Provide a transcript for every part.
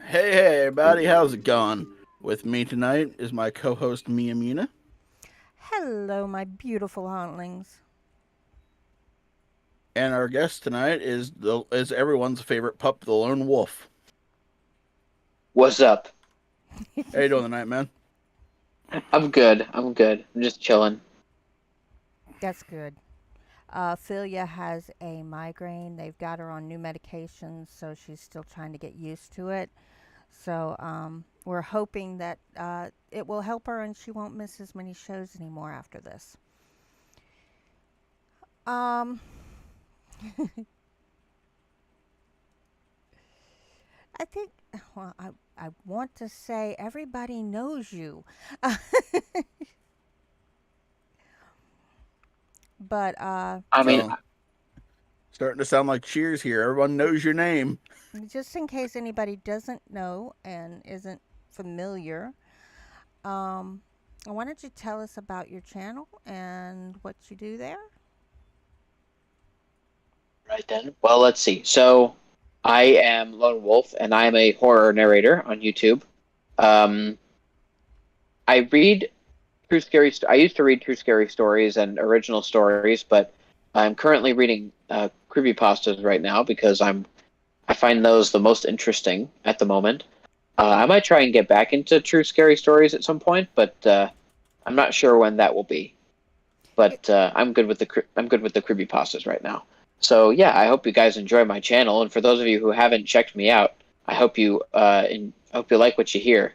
Hey, everybody, how's it going? With me tonight is my co-host Mina, Hello, my beautiful huntlings. and our guest tonight is everyone's favorite pup, the lone wolf. What's up? How you doing tonight, man? I'm good. I'm good. I'm just chilling. That's good. Filia has a migraine. They've got her on new medications, so she's still trying to get used to it. So we're hoping that it will help her and she won't miss as many shows anymore after this. Um, I think, well, I want to say everybody knows you. But I mean, So, starting to sound like Cheers here. Everyone knows your name. just in case anybody doesn't know and isn't familiar, Um, why don't you tell us about your channel and what you do there? right then. Well, let's see. So, I am Lone Wolf, and I am a horror narrator on YouTube. Um, I read true scary. I used to read true scary stories and original stories, but I'm currently reading creepypastas right now because I find those the most interesting at the moment. I might try and get back into true scary stories at some point, but I'm not sure when that will be. It, But I'm good with the creepypastas right now. So yeah, I hope you guys enjoy my channel, and for those of you who haven't checked me out, I hope you like what you hear.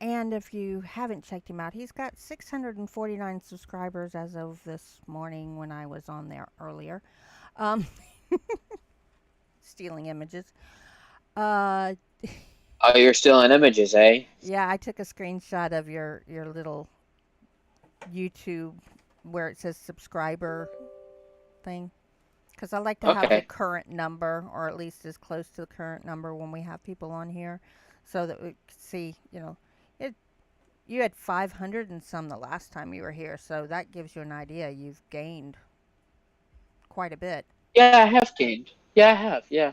and if you haven't checked him out, he's got 649 subscribers as of this morning when I was on there earlier. Um, stealing images. Uh, Oh, you're still in images, eh? yeah, I took a screenshot of your little YouTube where it says subscriber thing because I like to have the Okay. current number or at least as close to the current number when we have people on here so that we can see, it you had 500 and some the last time you were here, so that gives you an idea. You've gained quite a bit. Yeah, I have gained. Yeah, I have. Yeah.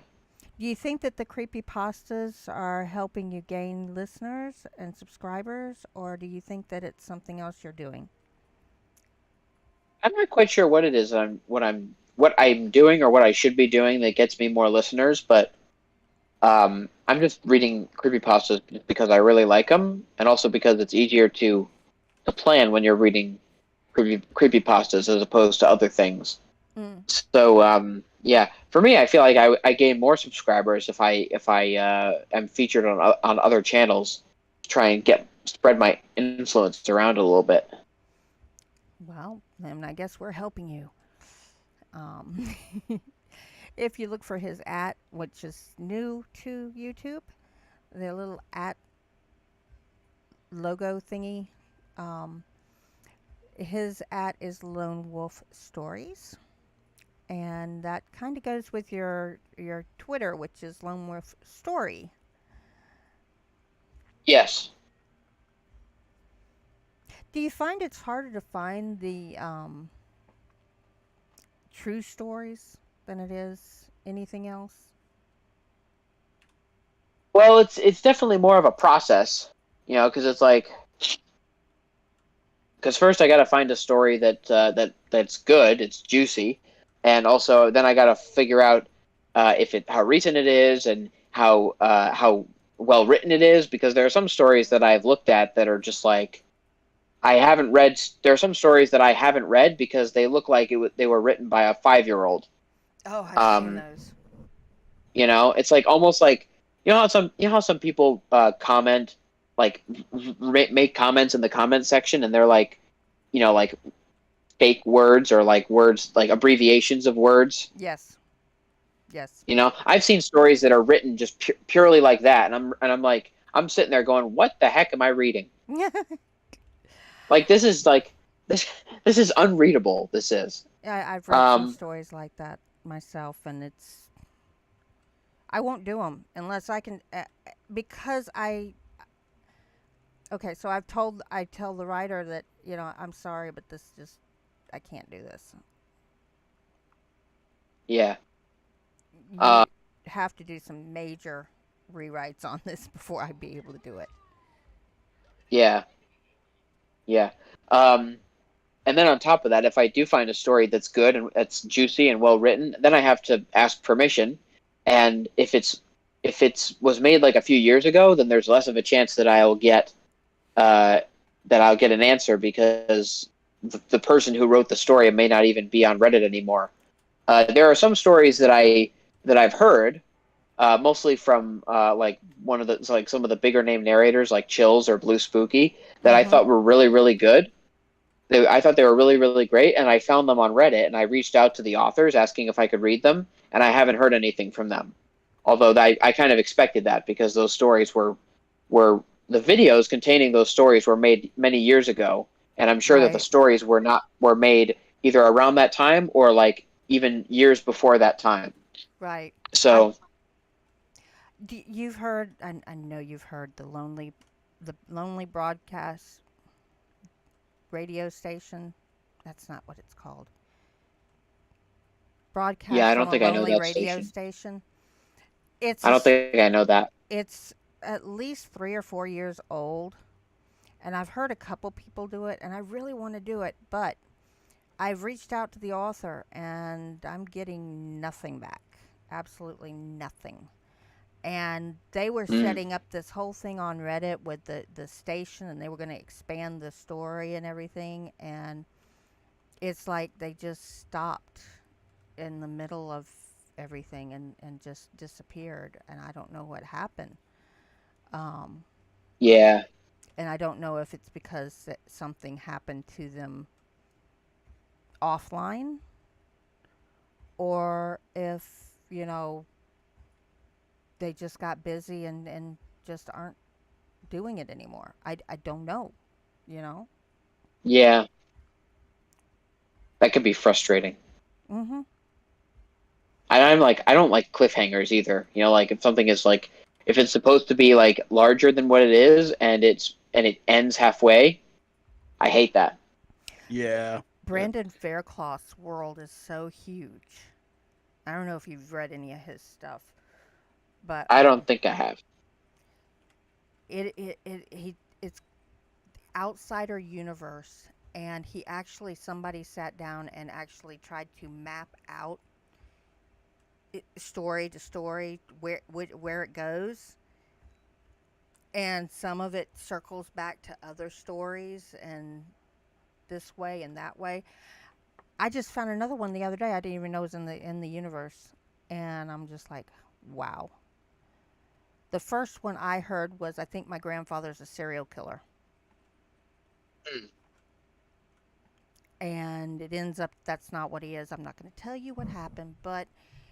Do you think that the creepy pastas are helping you gain listeners and subscribers, or do you think that it's something else you're doing? I'm not quite sure what it is what I'm doing or what I should be doing that gets me more listeners, but I'm just reading creepypastas because I really like them, and also because it's easier to plan when you're reading creepypastas as opposed to other things. Mm. So yeah, for me, I feel like I gain more subscribers if I am featured on other channels to try and get spread my influence around a little bit. Well, then I guess we're helping you. Um, if you look for his at, which is new to YouTube, the little at logo thingy, um, his at is Lone Wolf Stories, and that kind of goes with your Twitter, which is Lone Wolf Story. Yes. Do you find it's harder to find the true stories than it is anything else? Well, it's definitely more of a process, because it's like because first I got to find a story that's good, it's juicy, and also then I got to figure out if it how recent it is and how well written it is, because there are some stories that I've looked at that are just like I haven't read. There are some stories that I haven't read because they look like they were written by a 5 year old. Oh, I've seen Um, those. it's like almost like you know how some people comment like make comments in the comment section, and they're like like fake words or like words like abbreviations of words. Yes, yes. I've seen stories that are written just purely like that, and I'm like I'm sitting there going, what the heck am I reading? Like this this is unreadable. This is. I've read some Um, stories like that myself, and I won't do them unless I can because I okay. So I tell the writer that I'm sorry, but this just I can't do this. yeah. Uh, You have to do some major. rewrites on this before I'd be able to do it. Yeah, yeah. Um, and then on top of that, if I do find a story that's good and that's juicy and well written, then I have to ask permission. And if it's was made like a few years ago, then there's less of a chance uh, that I'll get an answer because the person who wrote the story may not even be on Reddit anymore. There are some stories that I've heard, mostly from like one of the like some of the bigger name narrators like Chills or Blue Spooky that I Mm-hmm. thought were really really good. I thought they were really really great, and I found them on Reddit and I reached out to the authors asking if I could read them, and I haven't heard anything from them. Although I kind of expected that because those stories were the videos containing those stories were made many years ago, and I'm sure that the Right. stories were made either around that time or like even years before that time. Right. I So you've heard. I know you've heard the lonely broadcast radio station. That's not what it's called. yeah, Broadcast I from don't a think I know lonely that radio station. station. It's I a don't think I know that. it's at least 3 or 4 years old, and I've heard a couple people do it, and I really want to do it, but I've reached out to the author, and I'm getting nothing back. Absolutely nothing. And they were Mm, setting up this whole thing on Reddit with the station, and they were going to expand the story and everything, and it's like they just stopped in the middle of everything and just disappeared, and I don't know what happened. Um, yeah, and I don't know if it's because something happened to them offline, or if they just got busy and just aren't doing it anymore. I don't know, you know. yeah, that could be frustrating. Mhm. And I'm like, I don't like cliffhangers either. You know, like if something is like, if it's supposed to be like larger than what it is, and it ends halfway, I hate that. Yeah. That, Brandon Faircloth's world is so huge. I don't know if you've read any of his stuff, but I don't think I have. it's outsider universe, and he actually somebody sat down and actually tried to map out story to story where it goes, and some of it circles back to other stories and this way and that way. I just found another one the other day. I didn't even know it was in the universe, and I'm just like, wow. The first one I heard was I think my grandfather's a serial killer, Mm. and it ends up that's not what he is. I'm not going to tell you what happened, but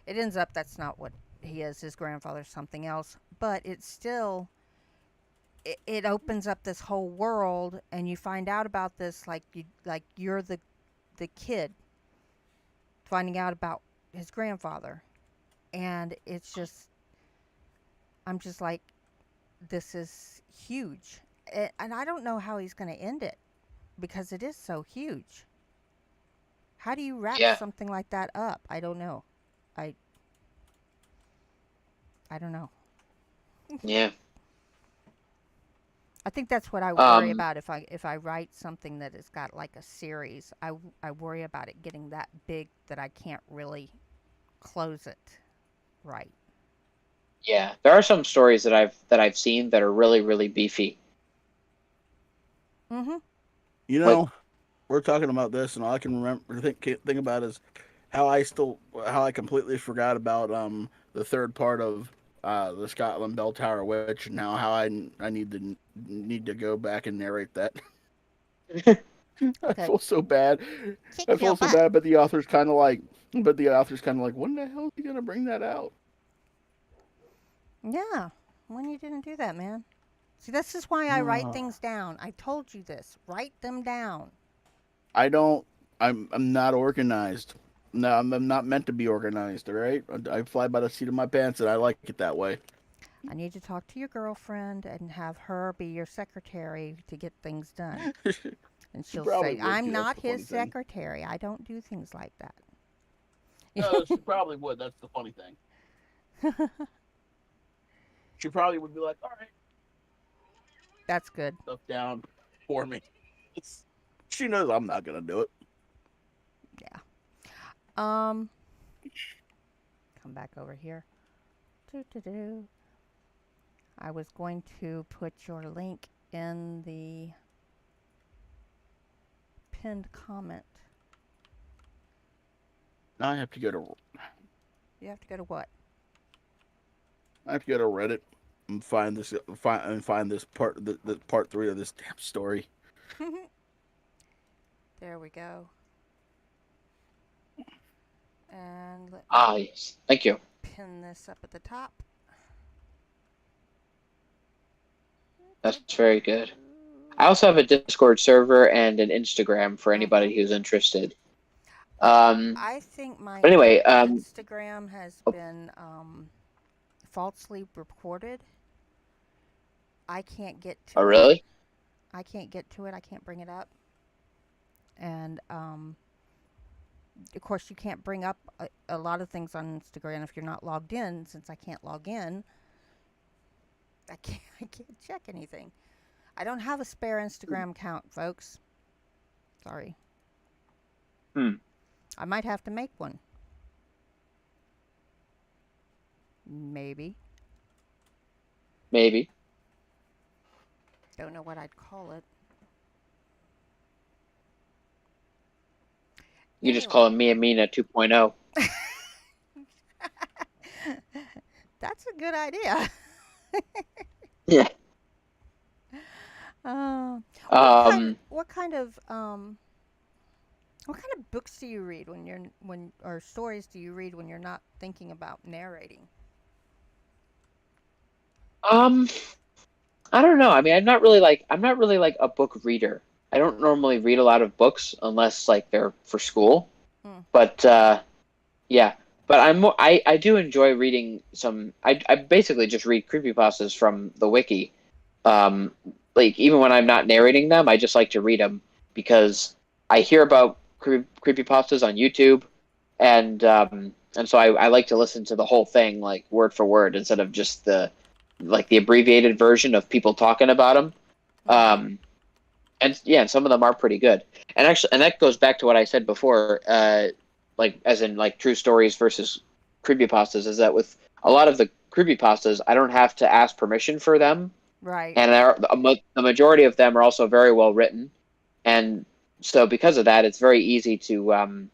it ends up that's not what he is. His grandfather's something else, but it's still it opens up this whole world, and you find out about this you're the kid finding out about his grandfather, and it's just I'm just like, this is huge. And I don't know how he's going to end it because it is so huge. How do you wrap Yeah, something like that up? I don't know. I I don't know. yeah. I think that's what I worry Um, about if I write something that has got like a series. I worry about it getting that big that I can't really close it right. yeah. There are some stories that I've seen that are really really beefy. Mhm. you Like, know, we're talking about this, and all I can remember think about is how I completely forgot about the third part of the Scotland Bell Tower Witch, and now how I need to go back and narrate that. I Okay. feel so bad. I Kick your feel so butt. bad, but the author's kind of like, when the hell is he gonna bring that out? Yeah. When you didn't do that, man. See, this is why I write Uh, things down. I told you this. Write them down. I don't. I'm not organized. No, I'm not meant to be organized. All right, I fly by the seat of my pants, and I like it that way. I need to talk to your girlfriend and have her be your secretary to get things done. And She she'll probably say, would I'm too. That's not the his funny thing. secretary. I don't do things like No, she probably would. That's the funny thing. that. she probably would be like, "All right, That's good. stuff down for me." She knows I'm not gonna do it. Yeah. Um, come back over here. Do do do. I was going to put your link in the pinned comment. Now I have to go to You have to go to what? Reddit and find this the part 3 of this damn story. There we go. And let me Yes. Thank you. pin this up at the top. That's very good. I also have a Discord server and an Instagram for anybody Mm-hmm. who's interested. I think my But anyway, Instagram has oh, been falsely reported. I can't get oh to it. really? I can't get to it. I can't bring it up. And of course, you can't bring up a lot of things on Instagram if you're not logged in. Since I can't log in, I can't check anything. I don't have a spare Instagram account, folks. Sorry. Hmm. I might have to make one. Maybe. Maybe. Don't know what I'd call it. You just Anyway. call it Mina 2.0. That's a good idea. Yeah. What kind of books do you read or stories do you read when you're not thinking about narrating? I don't know. I mean, I'm not really like a book reader. I don't normally read a lot of books unless like they're for school. Hmm. But yeah. But I do enjoy reading some. I basically just read creepypastas from the wiki. Um, like even when I'm not narrating them, I just like to read them because I hear about creepypastas on YouTube, and so I like to listen to the whole thing like word for word instead of just the abbreviated version of people talking about them. Mm-hmm. And yeah, and some of them are pretty good. And actually, and that goes back to what I said before, like as in like true stories versus creepypastas, is that with a lot of the creepypastas, I don't have to ask permission for them, Right. and the majority of them are also very well written, and so because of that, it's very easy to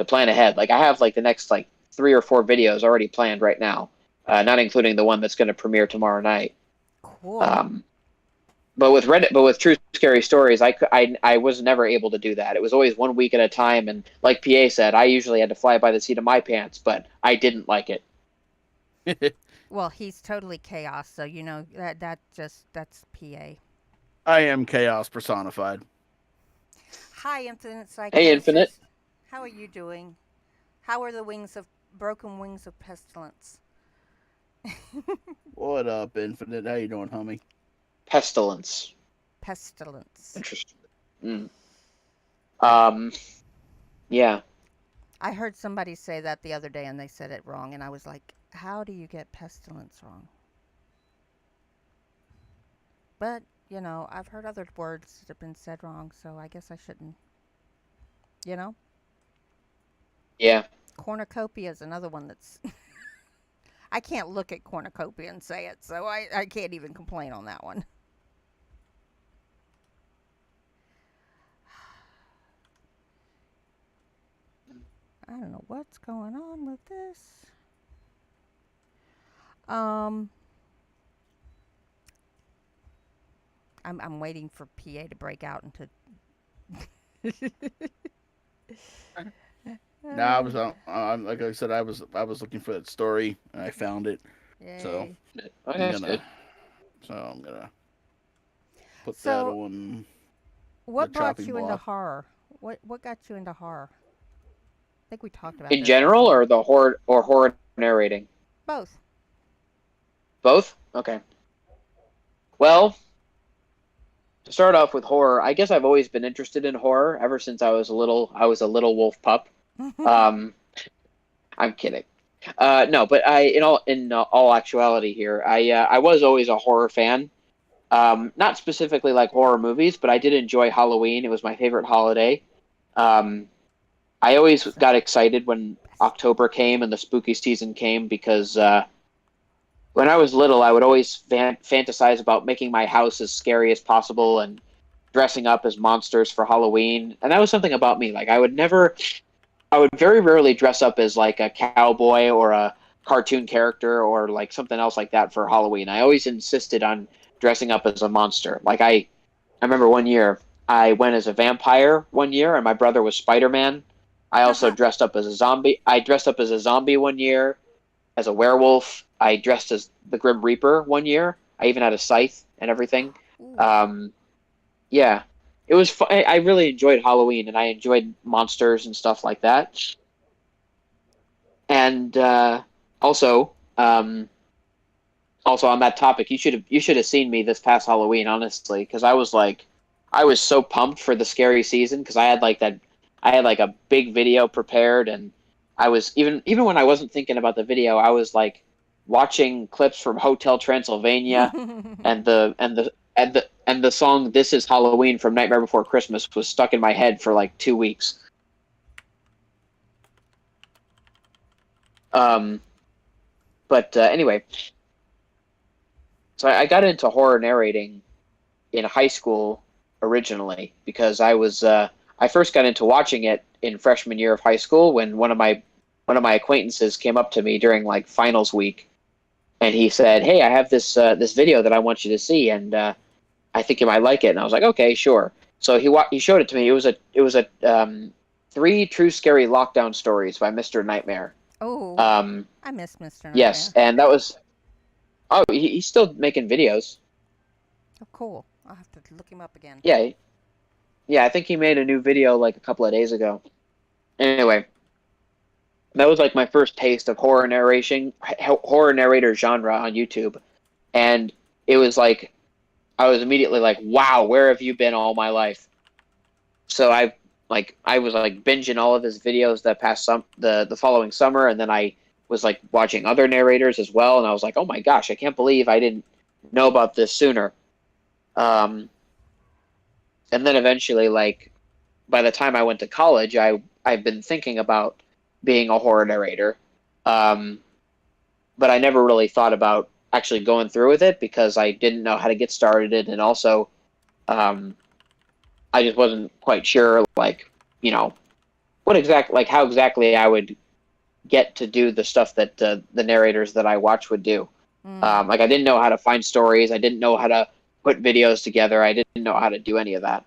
plan ahead. Like I have like the next like 3 or 4 videos already planned right now, not including the one that's going to premiere tomorrow night. Cool. Um, but with true scary stories, I was never able to do that. It was always 1 week at a time, and like PA said, I usually had to fly by the seat of my pants, but I didn't like it. Well, he's totally chaos, so you know that's PA. I am chaos personified. Hi, Infinite Hey, Infinite. Psychosis. How are you doing? How are the broken wings of pestilence? What up, Infinite? How you doing, homie? Pestilence. Pestilence. Interesting. Mm. Um, yeah. I heard somebody say that the other day and they said it wrong, and I was like, how do you get pestilence wrong? But, you know, I've heard other words that have been said wrong, so I guess I shouldn't. You know? Yeah. Cornucopia is another one that's. I can't look at cornucopia and say it, so I can't even complain on that one. I don't know what's going on with this. Um, I'm waiting for PA to break out into. No, like I said, I was looking for that story and I found it. So Yay. Okay, I'm that's gonna good. put that So, on the what brought chopping you into block. horror? What got you into horror? I think we talked about In this general, before. or the horror narrating? Both. Both? Okay. Well, to start off with horror, I guess I've always been interested in horror ever since I was a little wolf pup. Um, I'm kidding. No, but in all actuality here, I was always a horror fan. Not specifically like horror movies, but I did enjoy Halloween. It was my favorite holiday. Um, I always So got excited when best. October came and the spooky season came because when I was little, I would always fantasize about making my house as scary as possible and dressing up as monsters for Halloween. And that was something about me. Like I would very rarely dress up as like a cowboy or a cartoon character or like something else like that for Halloween. I always insisted on dressing up as a monster. I remember one year I went as a vampire one year and my brother was Spider-Man. I also dressed up as a zombie. I dressed up as a zombie one year, as a werewolf. I dressed as the Grim Reaper one year. I even had a scythe and everything. Ooh. Um, yeah, it was. I really enjoyed Halloween, and I enjoyed monsters and stuff like that. And also, also on that topic, you should have seen me this past Halloween, honestly, because I was so pumped for the scary season because I had like a big video prepared, and I was even when I wasn't thinking about the video, I was like watching clips from Hotel Transylvania and the song "This Is Halloween" from Nightmare Before Christmas was stuck in my head for like 2 weeks. Um, but anyway, so I got into horror narrating in high school originally because I first got into watching it in freshman year of high school when one of my acquaintances came up to me during like finals week and he said, "Hey, I have this video that I want you to see and I think you might like it." And I was like, "Okay, sure." So he showed it to me. It was a three true scary lockdown stories by Mr. Nightmare. Oh, Um, I miss Mr. yes, Nightmare. and that was he's still making videos. Oh, cool. I'll have to look him up again. Yeah, yeah, I think he made a new video like a couple of days ago. Anyway, that was like my first taste of horror narrator genre on YouTube, and it was like I was immediately like, "Wow, where have you been all my life?" So I was like binging all of his videos that past the following summer, and then I was like watching other narrators as well, and I was like, "Oh my gosh, I can't believe I didn't know about this sooner." Um, and then eventually, like by the time I went to college, I've been thinking about being a horror narrator, um, but I never really thought about actually going through with it because I didn't know how to get started, and also um, I just wasn't quite sure, like how exactly I would get to do the stuff that the narrators that I watch would do. Mm. Like I didn't know how to find stories, I didn't know how to put videos together, I didn't know how to do any of that.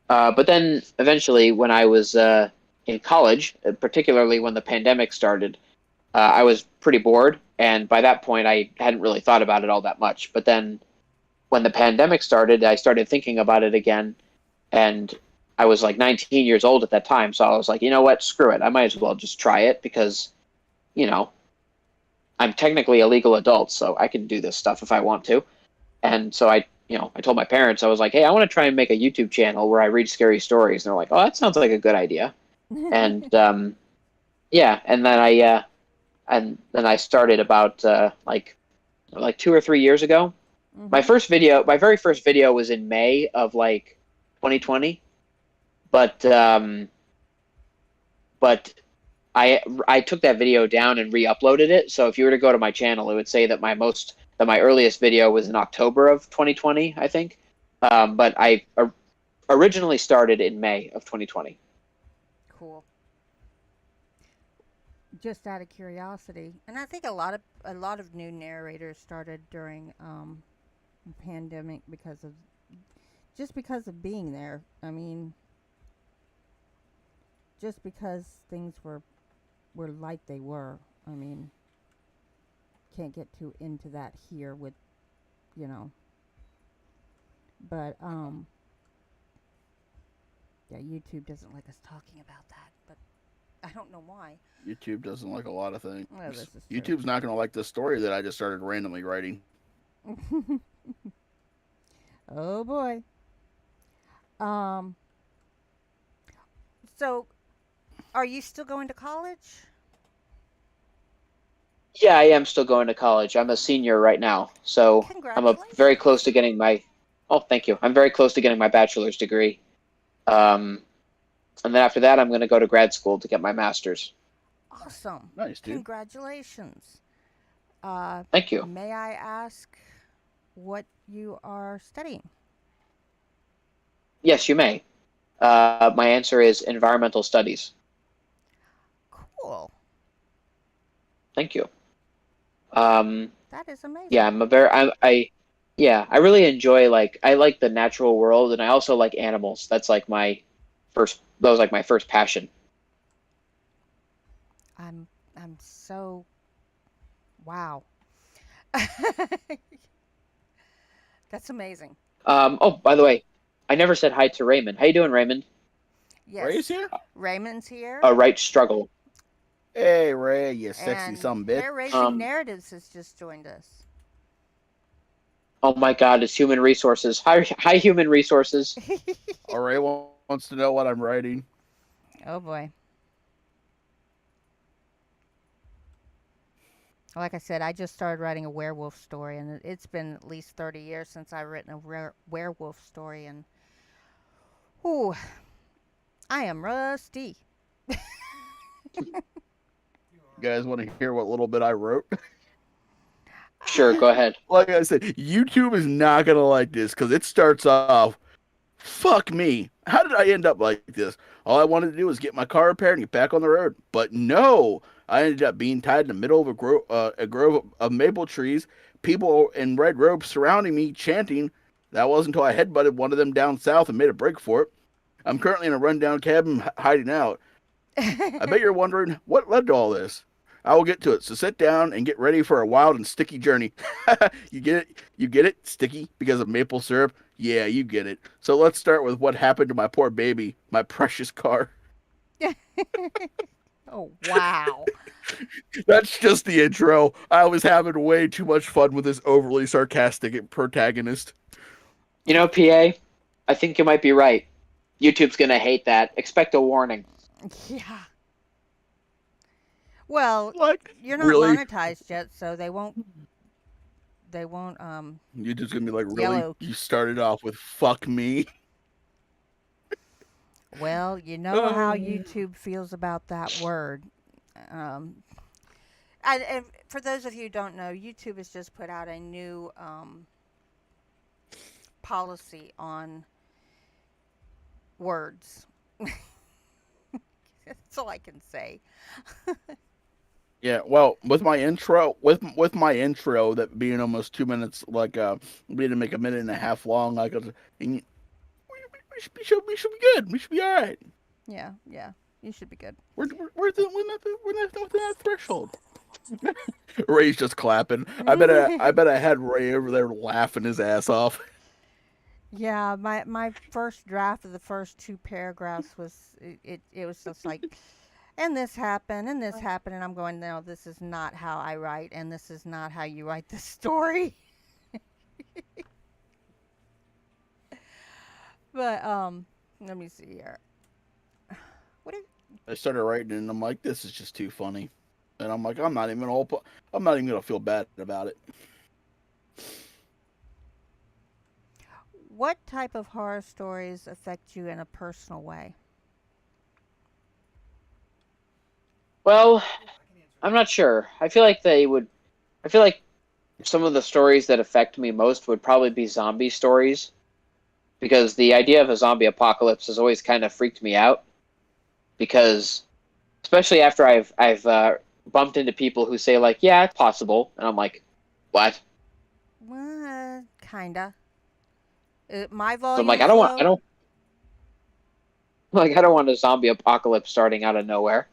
But then eventually, when I was in college, particularly when the pandemic started, I was pretty bored. And by that point, I hadn't really thought about it all that much. But then when the pandemic started, I started thinking about it again. And I was like 19 years old at that time. So I was like, you know what? Screw it. I might as well just try it because, you know, I'm technically a legal adult. So I can do this stuff if I want to. And so I told my parents, I was like, hey, I want to try and make a YouTube channel where I read scary stories. And they're like, oh, that sounds like a good idea. And yeah, and then I started about like 2 or 3 years ago. Mhm. My very first video was in May of like 2020, but but I took that video down and re-uploaded it. So if you were to go to my channel, it would say that my earliest video was in October of 2020, I think. But I originally started in May of 2020. Cool. Just out of curiosity, and I think a lot of new narrators started during the pandemic because of being there. I mean, just because things were like they were. I mean, can't get too into that here with you know, but yeah, YouTube doesn't like us talking about that, but I don't know why. YouTube doesn't like a lot of things. Well, this is true. YouTube's not going to like this story that I just started randomly writing. Oh boy. Um. So, are you still going to college? Yeah, I am still going to college. I'm a senior right now, so very close Congratulations. to getting my. Oh, thank you. I'm very close to getting my bachelor's degree. Um, and then after that, I'm going to go to grad school to get my master's. Awesome. Nice, dude. Congratulations. Thank you. May I ask what you are studying? Yes, you may. My answer is environmental studies. Cool. Thank you. Um, That is yeah, amazing. I'm a very yeah, I really enjoy I like the natural world and I also like animals. That's like my first that was like my first passion. I'm I'm so wow. That's amazing. Oh, by the way, I never said hi to Raymond. How you doing, Raymond? Ray's Yes. here? Raymond's here. A right struggle. Hey, Ray, you sexy And some bitch. Hair Raising Um, Narratives has just joined us. oh my God, it's human resources. Hi, human resources. Oh, Ray wants to know what I'm writing. Oh boy. Like I said, I just started writing a werewolf story, and it's been at least 30 years since I've written a werewolf story, and ooh, I am rusty. You guys want to hear what little bit I wrote? Sure, go ahead. Like I said, YouTube is not gonna like this because it starts off, fuck me. How did I end up like this? All I wanted to do was get my car repaired and get back on the road. But no, I ended up being tied in the middle of a grove of maple trees, people in red robes surrounding me, chanting. That wasn't until I headbutted one of them down south and made a break for it. I'm currently in a rundown cabin hiding out. I bet you're wondering what led to all this. I will get to it, so sit down and get ready for a wild and sticky journey. You get it? You get it? Sticky because of maple syrup? Yeah, you get it. So let's start with what happened to my poor baby, my precious car. Oh wow. That's just the intro. I was having way too much fun with this overly sarcastic protagonist. You know, PA, I think you might be right. YouTube's gonna hate that. Expect a warning. Yeah. Well, Like, you're not really? monetized yet, so they won't You're just gonna be like, really? yellow. You started off with fuck me? Well, you know how Uh, YouTube feels about that word. Um, and for those of you who don't know, YouTube has just put out a new policy on words. That's all I can say. Yeah, well, with my intro that being almost 2 minutes, being to make a minute and a half long, we should be good. We should be all right. Yeah, yeah. You should be good. We're not within that threshold. Ray's just clapping. I bet I had Ray over there laughing his ass off. Yeah, my first draft of the first two paragraphs was it was just like, and this happened, and I'm going, no, this is not how I write, and this is not how you write this story. But let me see here. What is, I started writing, and I'm like, this is just too funny, and I'm like, I'm not even gonna feel bad about it. what type of horror stories affect you in a personal way? Well, I'm not sure. I feel like some of the stories that affect me most would probably be zombie stories because the idea of a zombie apocalypse has always kind of freaked me out because especially after I've bumped into people who say like, yeah, it's possible, and I'm like, what? Kinda. My So I'm like, volume's I low. don't like I don't want a zombie apocalypse starting out of nowhere.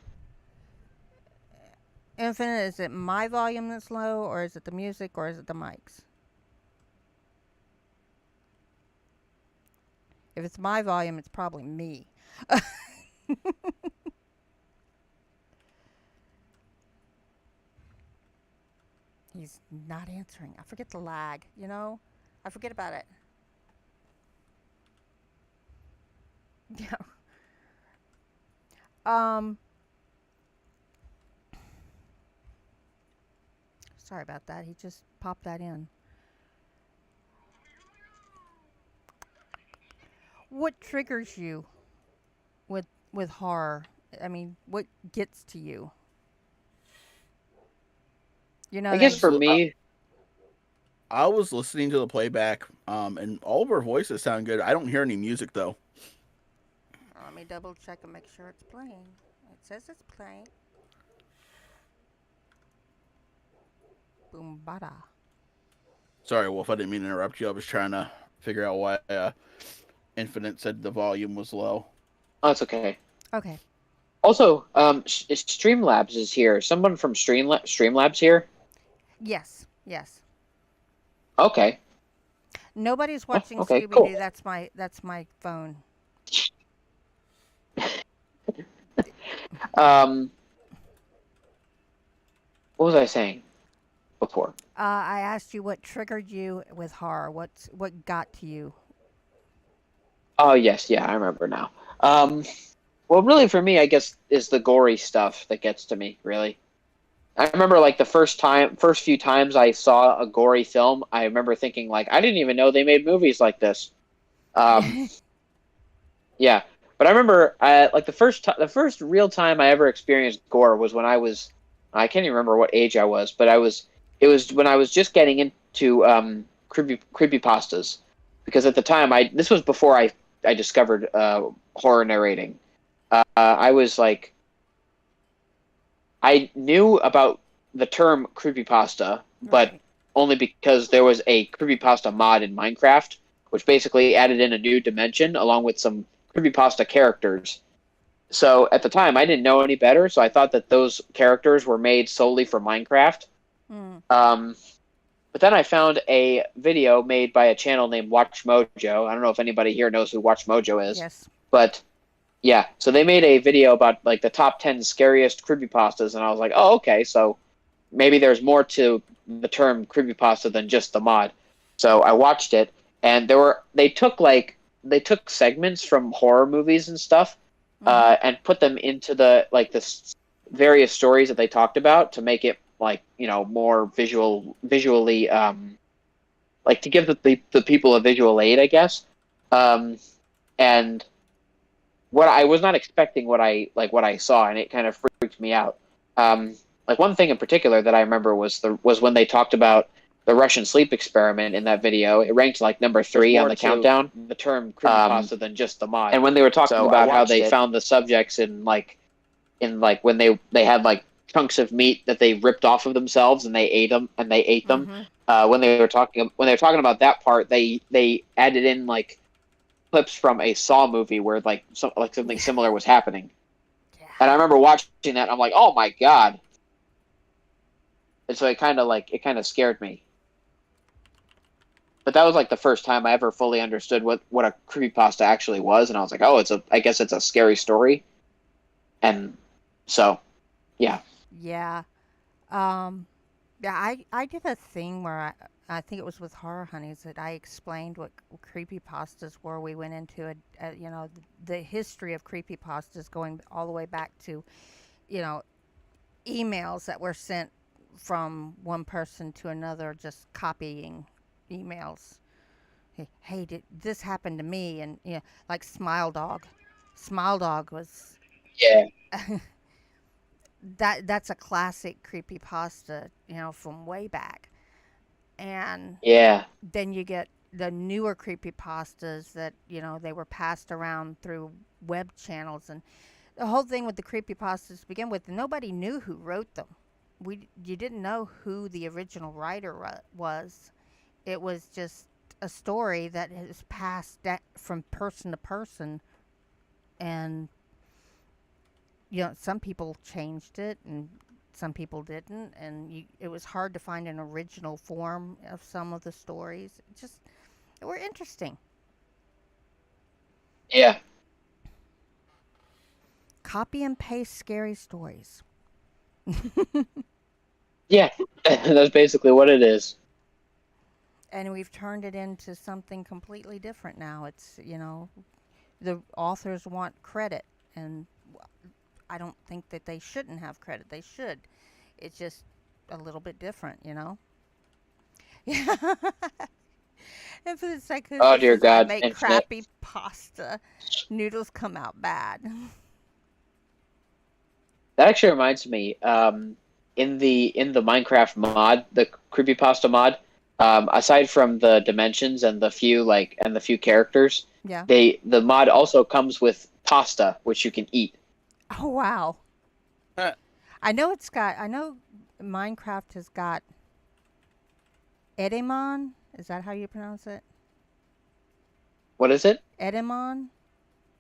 Infinite, is it my volume that's low, or is it the music, or is it the mics? If it's my volume, it's probably me. He's not answering. I forget the lag, you know? I forget about it. Yeah. Um Sorry about that. He just popped that in. What triggers you with horror? I mean, what gets to you? You know I that. guess for Honestly, me, I was listening to the playback, and all of our voices sound good. I don't hear any music though. Let me double check and make sure it's playing. It says it's playing. Boom bada. Sorry, Wolf. I didn't mean to interrupt you. I was trying to figure out why Infinite said the volume was low. oh, it's okay. Okay. Also, Streamlabs is here. Someone from Streamlabs here. Yes. Yes. Okay. Nobody's Oh, watching okay. Scooby Cool. Doo. That's my phone. Um, what was I saying before? I asked you what triggered you with horror. What got to you? Oh yes, yeah, I remember now. Well, really, for me, I guess is the gory stuff that gets to me. Really, I remember like the first few times I saw a gory film, I remember thinking like, I didn't even know they made movies like this. Um, yeah, but I remember like the first real time I ever experienced gore was when I can't even remember what age I was, but it was when I was just getting into creepy pastas, because at the time this was before I discovered horror narrating. I was like, I knew about the term creepypasta, but Right. only because there was a creepypasta mod in Minecraft, which basically added in a new dimension along with some creepypasta characters. So at the time, I didn't know any better, so I thought that those characters were made solely for Minecraft. Mm. Um, but then I found a video made by a channel named Watch Mojo. I don't know if anybody here knows who Watch Mojo is, Yes. but yeah, so they made a video about like the top 10 scariest creepypastas, and I was like, oh, okay, so maybe there's more to the term creepypasta than just the mod. So I watched it, and they took segments from horror movies and stuff, Mhm. and put them into the various stories that they talked about to make it like more visually like to give the people a visual aid, I guess. And what I was not expecting what I saw, and it kind of freaked me out. Like one thing in particular that I remember was when they talked about the Russian sleep experiment in that video. It ranked like number There's 3 on more the to countdown. the term creepypasta than just the mod. And when they were talking So I about how watched they it. found the subjects in like when they had like chunks of meat that they ripped off of themselves and they ate them. Mhm. When they were talking about that part, they added in like clips from a Saw movie where like something Yeah. similar was happening. Yeah. And I remember watching that, and I'm like, oh my god! And so it kind of scared me. But that was like the first time I ever fully understood what a creepypasta actually was, and I was like, oh, I guess it's a scary story. And so yeah, Yeah. Um. Yeah. I did a thing where I think it was with Horror Honeys that I explained what creepy pastas were. We went into the history of creepy pastas going all the way back to you know emails that were sent from one person to another, just copying emails. Hey, did this happen to me? And like Smile Dog. Smile Dog was yeah, that's a classic creepy pasta, from way back. And yeah, then you get the newer creepy pastas that they were passed around through web channels. And the whole thing with the creepy pastas to begin with, nobody knew who wrote them. You didn't know who the original writer was. It was just a story that is passed from person to person. And some people changed it and some people didn't, and it was hard to find an original form of some of the stories. They were interesting. yeah, Copy and paste scary stories. yeah. That's basically what it is. And we've turned it into something completely different now. It's, the authors want credit, and I don't think that they shouldn't have credit. They should. It's just a little bit different, you know? Yeah. Infinite Oh Psychosis dear is I God, make Infinite. crappy pasta. Noodles come out bad. That actually reminds me. In the Minecraft mod, the creepypasta mod, aside from the dimensions and the few characters, Yeah. the mod also comes with pasta which you can eat. Oh, wow. Uh, I know Minecraft has got Edamon. Is that how you pronounce it? What is it? Edamon?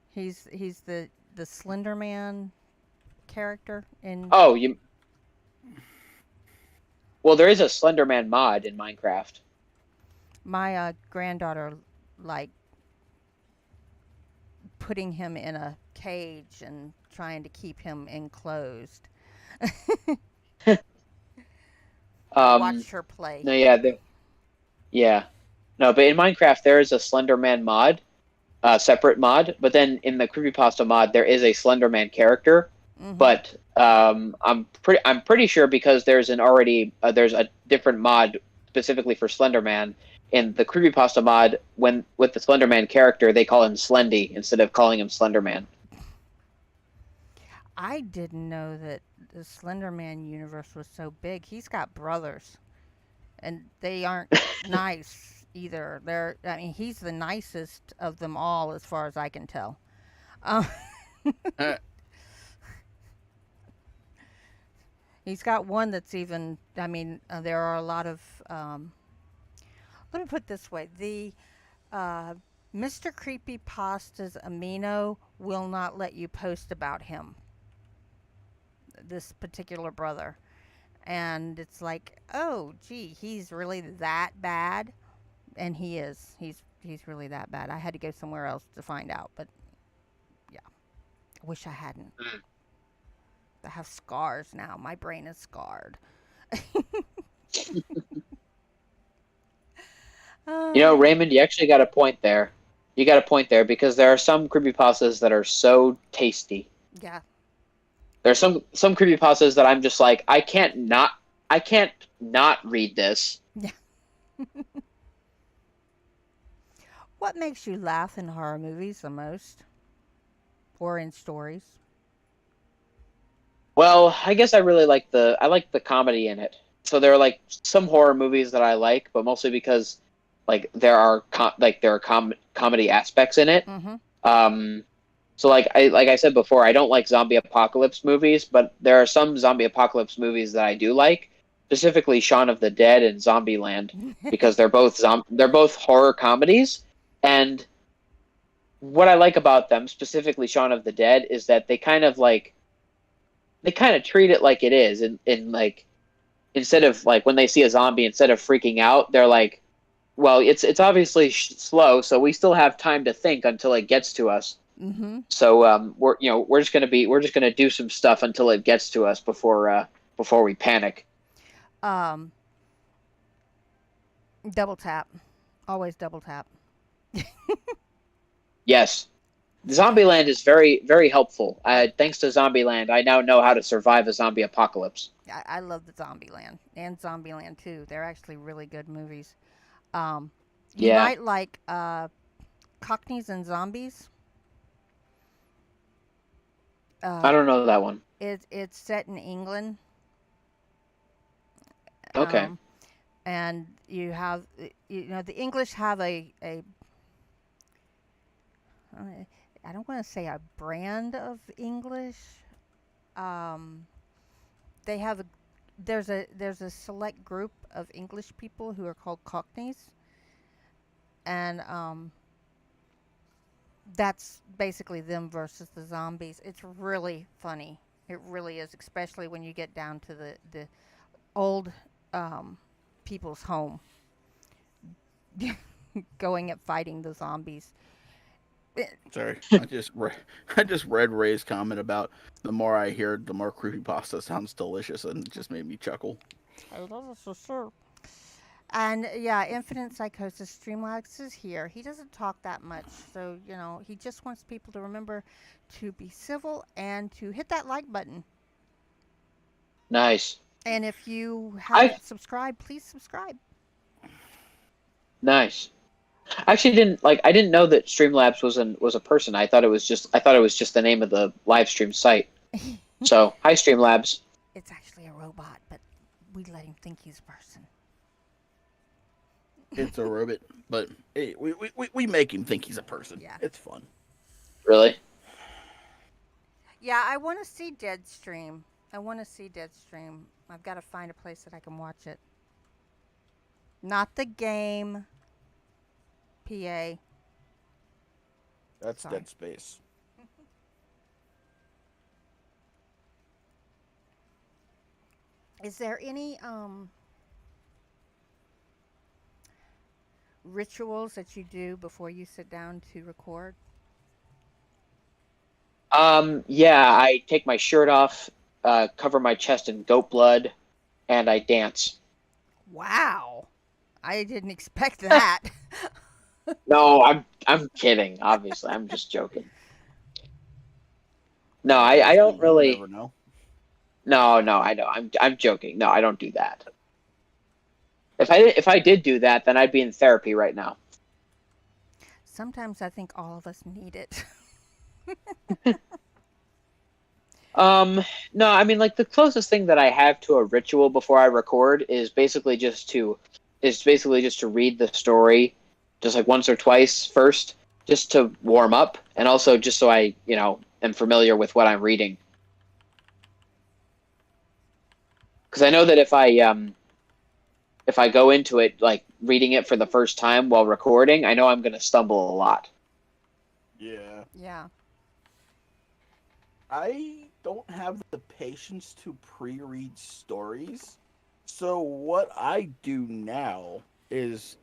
He's the Slender Man character in Oh, you. Well, there is a Slenderman mod in Minecraft. my granddaughter like putting him in a cage and trying to keep him enclosed. I Um, watched her play. no, yeah, yeah, no, but in Minecraft there is a Slenderman mod, separate mod. But then in the creepypasta mod, there is a Slenderman character. Mhm. But I'm pretty sure because there's a different mod specifically for Slenderman. In the creepypasta mod, when with the Slenderman character, they call him Slendy instead of calling him Slenderman. I didn't know that the Slender Man universe was so big. He's got brothers, and they aren't nice either. I mean, he's the nicest of them all, as far as I can tell. Um, uh, he's got one that's even. I mean, there are a lot of. Let me put it this way: the uh, Mr. Creepypasta's Amino will not let you post about him. This particular brother, and it's like, oh, gee, he's really that bad, and he is. He's really that bad. I had to go somewhere else to find out, but yeah, I wish I hadn't. I have scars now. My brain is scarred. You know, uh, Raymond, you actually got a point there. You got a point there because there are some creepypastas that are so tasty. yeah. There's some creepypastas that I'm just like, I can't not read this. Yeah. What makes you laugh in horror movies the most, or in stories? Well, I guess I like the comedy in it. So there are like some horror movies that I like, but mostly because like there are comedy aspects in it. Mm-hmm. Um, so like I said before, I don't like zombie apocalypse movies, but there are some zombie apocalypse movies that I do like, specifically Shaun of the Dead and Zombieland, because they're both horror comedies. And what I like about them, specifically Shaun of the Dead, is that they kind of treat it like it is, and like instead of like when they see a zombie, instead of freaking out, they're like, well, it's obviously slow, so we still have time to think until it gets to us. Mm-hmm. So we're just gonna do some stuff until it gets to us before we panic. Um, double tap. Always double tap. Yes, Zombieland is very very helpful. Thanks to Zombieland, I now know how to survive a zombie apocalypse. I love the Zombieland and Zombieland 2. They're actually really good movies. Um, you Yeah, might like Cockneys and Zombies. I Uh, don't know that one. it's set in England, Okay. um, and you know the English have a I don't want to say a brand of English. Um, they have a there's a select group of English people who are called Cockneys, and that's basically them versus the zombies. It's really funny. It really is, especially when you get down to the old um, people's home, going at fighting the zombies. sorry, I just read Ray's comment about the more I hear, the more creepypasta sounds delicious, and it just made me chuckle. I love it for sure. And yeah, Infinite Psychosis Streamlabs is here. He doesn't talk that much, so you know he just wants people to remember to be civil and to hit that like button. Nice. And if you I haven't subscribed, please subscribe. nice. I actually didn't like. I didn't know that Streamlabs was a person. I thought it was just the name of the live stream site. So hi Streamlabs. It's actually a robot, but we let him think he's a person. It's a robot, but hey, we make him think he's a person. Yeah. It's fun. Really? Yeah, I want to see Deadstream. I want to see Deadstream. I've got to find a place that I can watch it. Not the game. PA. That's Sorry. Dead Space. Is there any rituals that you do before you sit down to record? Yeah, I take my shirt off, cover my chest in goat blood, and I dance. Wow. I didn't expect that. No, I'm kidding. Obviously, I'm just joking. No, I don't You really. never know. No, no, I know. I'm joking. No, I don't do that. If I did do that, then I'd be in therapy right now. Sometimes I think all of us need it. Um, no, I mean like the closest thing that I have to a ritual before I record is basically just to read the story just like once or twice first, just to warm up, and also just so I, am familiar with what I'm reading. Because I know that if I go into it like reading it for the first time while recording, I know I'm going to stumble a lot. Yeah. Yeah. I don't have the patience to pre-read stories. So what I do now is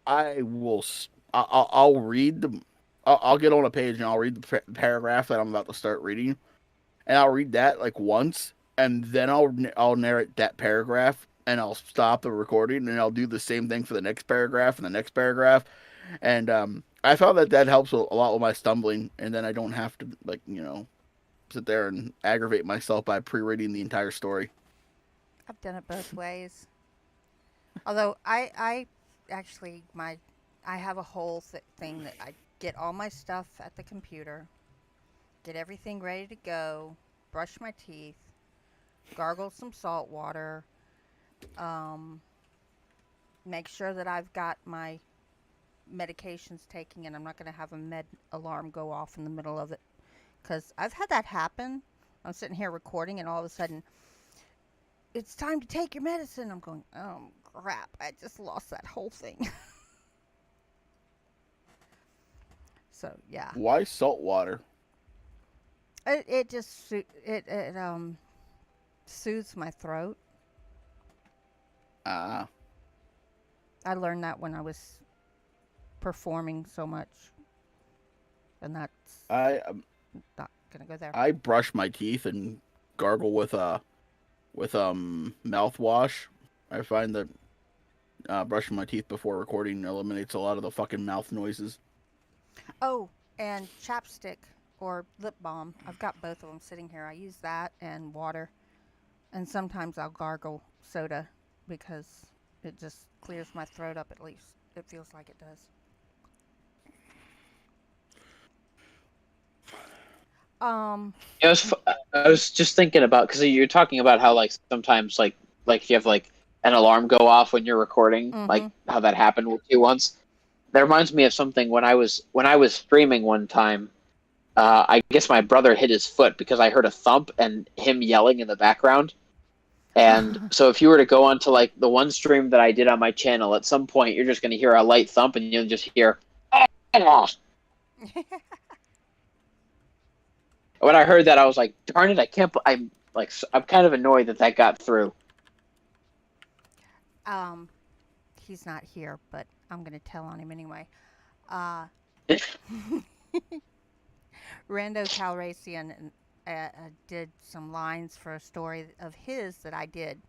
I will I'll read the I'll get on a page and I'll read the paragraph that I'm about to start reading, and I'll read that like once, and then I'll narrate that paragraph, and I'll stop the recording, and I'll do the same thing for the next paragraph and the next paragraph, and I found that that helps a lot with my stumbling, and then I don't have to sit there and aggravate myself by pre-reading the entire story. I've done it both ways. Although I actually I have a whole thing that I get all my stuff at the computer, get everything ready to go, brush my teeth, gargle some salt water, um, make sure that I've got my medications taking, and I'm not going to have a med alarm go off in the middle of it, because I've had that happen. I'm sitting here recording, and all of a sudden, it's time to take your medicine. I'm going, oh crap! I just lost that whole thing. So yeah, Why salt water? it just it soothes my throat. Ah, I learned that when I was performing so much, and that's I not gonna go there. I brush my teeth and gargle with mouthwash. I find that brushing my teeth before recording eliminates a lot of the fucking mouth noises. Oh, and chapstick or lip balm. I've got both of them sitting here. I use that and water, and sometimes I'll gargle soda because it just clears my throat up. At least it feels like it does. Um. I was just thinking about because you're talking about how like sometimes like if you have like an alarm go off when you're recording, like Mhm. how that happened with you once. That reminds me of something when I was streaming one time. I guess my brother hit his foot because I heard a thump and him yelling in the background. And so if you were to go onto like the one stream that I did on my channel, at some point you're just going to hear a light thump and you'll just hear. Oh. When I heard that, I was like, "Darn it! I can't." I'm kind of annoyed that that got through. um. He's not here, but I'm gonna tell on him anyway. Uh. Rando Calracian did some lines for a story of his that I did.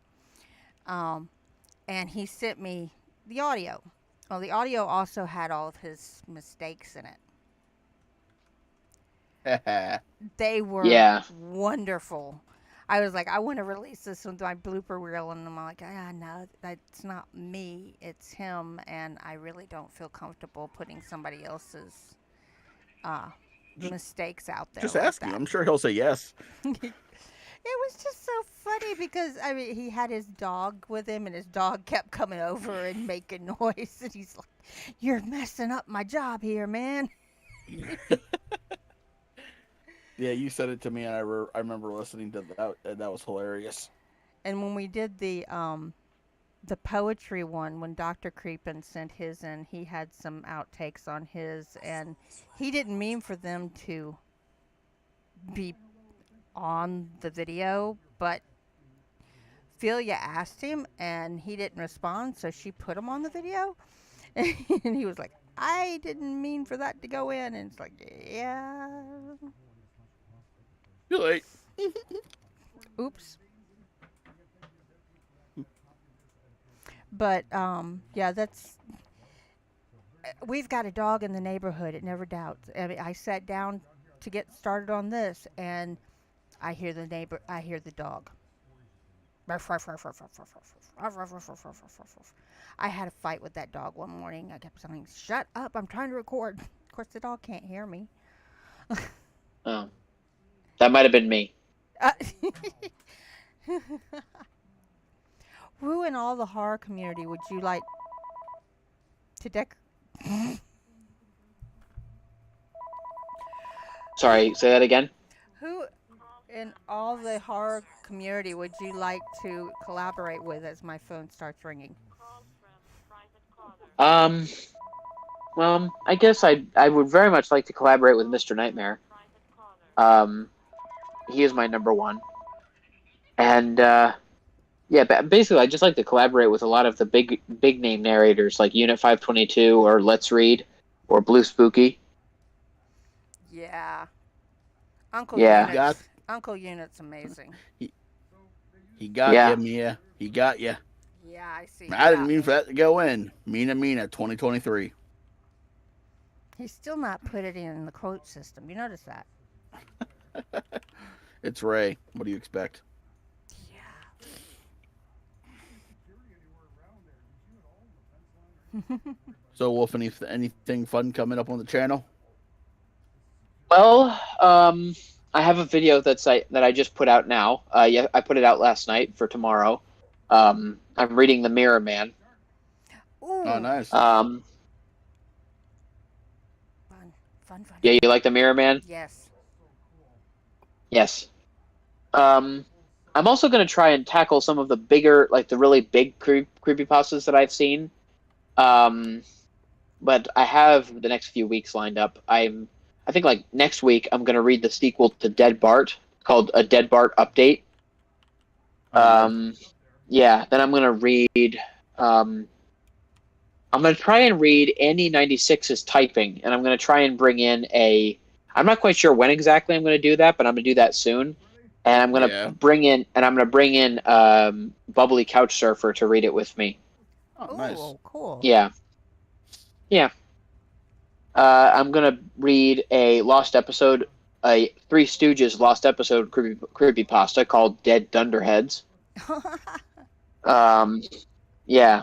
Um, and he sent me the audio. Well, the audio also had all of his mistakes in it. They were Yeah, wonderful. I was like, I want to release this with my blooper reel, and I'm like, no, that's not me. It's him, and I really don't feel comfortable putting somebody else's uh, Just, mistakes out there just like ask him. that. I'm sure he'll say yes. It was just so funny because I mean he had his dog with him and his dog kept coming over and making noise and he's like, "You're messing up my job here, man." Yeah, you said it to me, and I remember listening to that. And that was hilarious. And when we did the poetry one, when Dr. Creepin sent his in, he had some outtakes on his, and he didn't mean for them to be on the video, but Philia asked him and he didn't respond, so she put him on the video. And he was like, I didn't mean for that to go in. And it's like, yeah. You're late. Oops. But, yeah, we've got a dog in the neighborhood. It never doubts. I mean, I sat down to get started on this and I hear the dog. I had a fight with that dog one morning. I kept saying, shut up, I'm trying to record. Of course, the dog can't hear me. Oh, that might have been me. Uh, Who in all the horror community would you like to Sorry, say that again. Who in all the horror community would you like to collaborate with as my phone starts ringing? Um, well, I guess I would very much like to collaborate with Mr. Nightmare. He is my number one, and yeah, basically I just like to collaborate with a lot of the big name narrators like Unit 522 or Let's Read or Blue Spooky. Yeah. Uncle Yeah. Unit's Uncle Unit's amazing. He got Yeah. you, Mia. He got you. Yeah, I see. I didn't mean for that to go in. Mina 2023. He's still not put it in the quote system. You notice that? It's Ray. What do you expect? Yeah. So, Wolf, anything fun coming up on the channel? Well, I have a video that I just put out now. Yeah, I put it out last night for tomorrow. I'm reading The Mirror Man. Ooh. Oh, nice. Fun. Yeah, you like The Mirror Man? Yes. Yes. I'm also going to try and tackle some of the bigger, like the really big creepypastas that I've seen. But I have the next few weeks lined up. I think like next week I'm going to read the sequel to Dead Bart called A Dead Bart Update. Yeah, then I'm going to read I'm going to try and read Annie 96's Typing, and I'm going to try and bring in I'm not quite sure when exactly I'm going to do that, but I'm going to do that soon. And I'm going to bring in Bubbly Couch Surfer to read it with me. Oh, nice. Ooh, cool. Yeah. Yeah. I'm going to read a lost episode, a Three Stooges lost episode creepypasta called Dead Dunderheads. Yeah.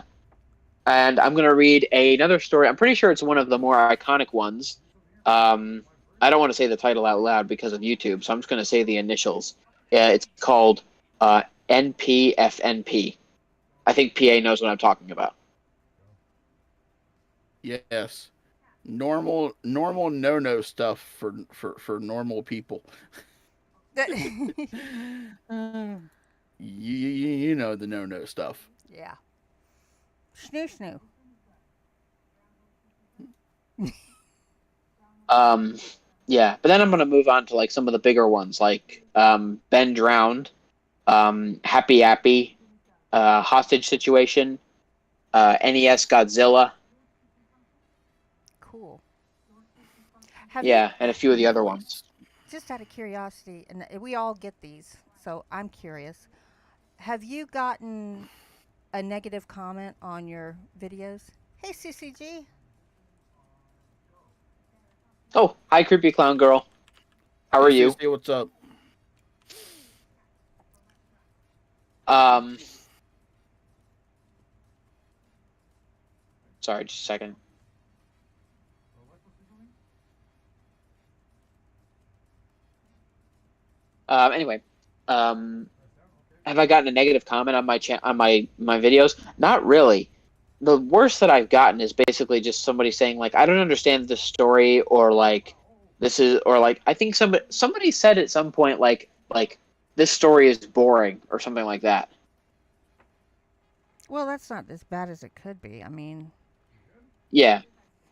And I'm going to read another story. I'm pretty sure it's one of the more iconic ones. I don't want to say the title out loud because of YouTube, so I'm just going to say the initials. It's called NPFNP. I think PA knows what I'm talking about. Yes. Normal no stuff for normal people. You know the no stuff. Yeah. Snoo. Yeah, but then I'm going to move on to like some of the bigger ones, like Ben Drowned, Happy Appy, Hostage Situation, NES Godzilla. Cool. And a few of the other ones. Just out of curiosity, and we all get these, so I'm curious. Have you gotten a negative comment on your videos? Hey, CCG. Oh, hi, Creepy Clown Girl. How are you? What's up? Um, sorry, just a second. Anyway, um, have I gotten a negative comment on my videos? Not really. The worst that I've gotten is basically just somebody saying like, I don't understand this story, or like this is, or like I think somebody said at some point like this story is boring or something like that. Well, that's not as bad as it could be. I mean, Yeah.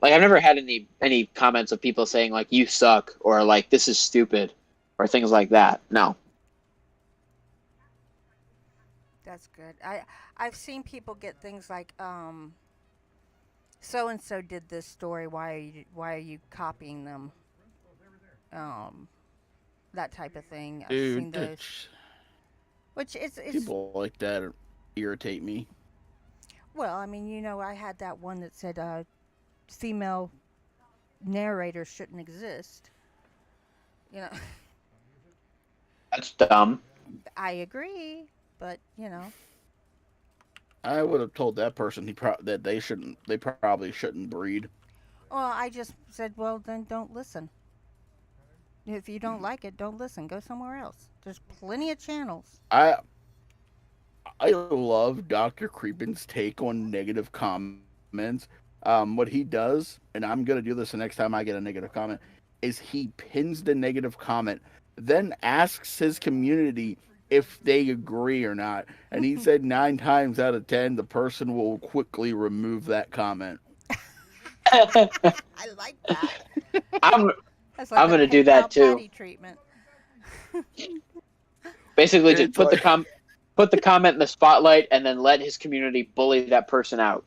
Like I've never had any comments of people saying like you suck or like this is stupid or things like that. No. that's good. I've seen people get things like so and so did this story. Why are you copying them? Um, that type of thing. I've seen Dude, those. Which it's people like that irritate me. well, I mean, I had that one that said female narrators shouldn't exist. You know, That's dumb. I agree, but I would have told that person that they probably shouldn't breed. well, I just said, well, then don't listen. If you don't like it, don't listen. Go somewhere else. There's plenty of channels. I I love Dr. Creepin's take on negative comments. What he does, and I'm gonna do this the next time I get a negative comment, is he pins the negative comment, then asks his community if they agree or not. And he said 9 times out of 10, the person will quickly remove that comment. I like that. I'm That's like I'm the gonna do that PayPal too. Patty treatment. Basically, just It's like put the comment in the spotlight and then let his community bully that person out.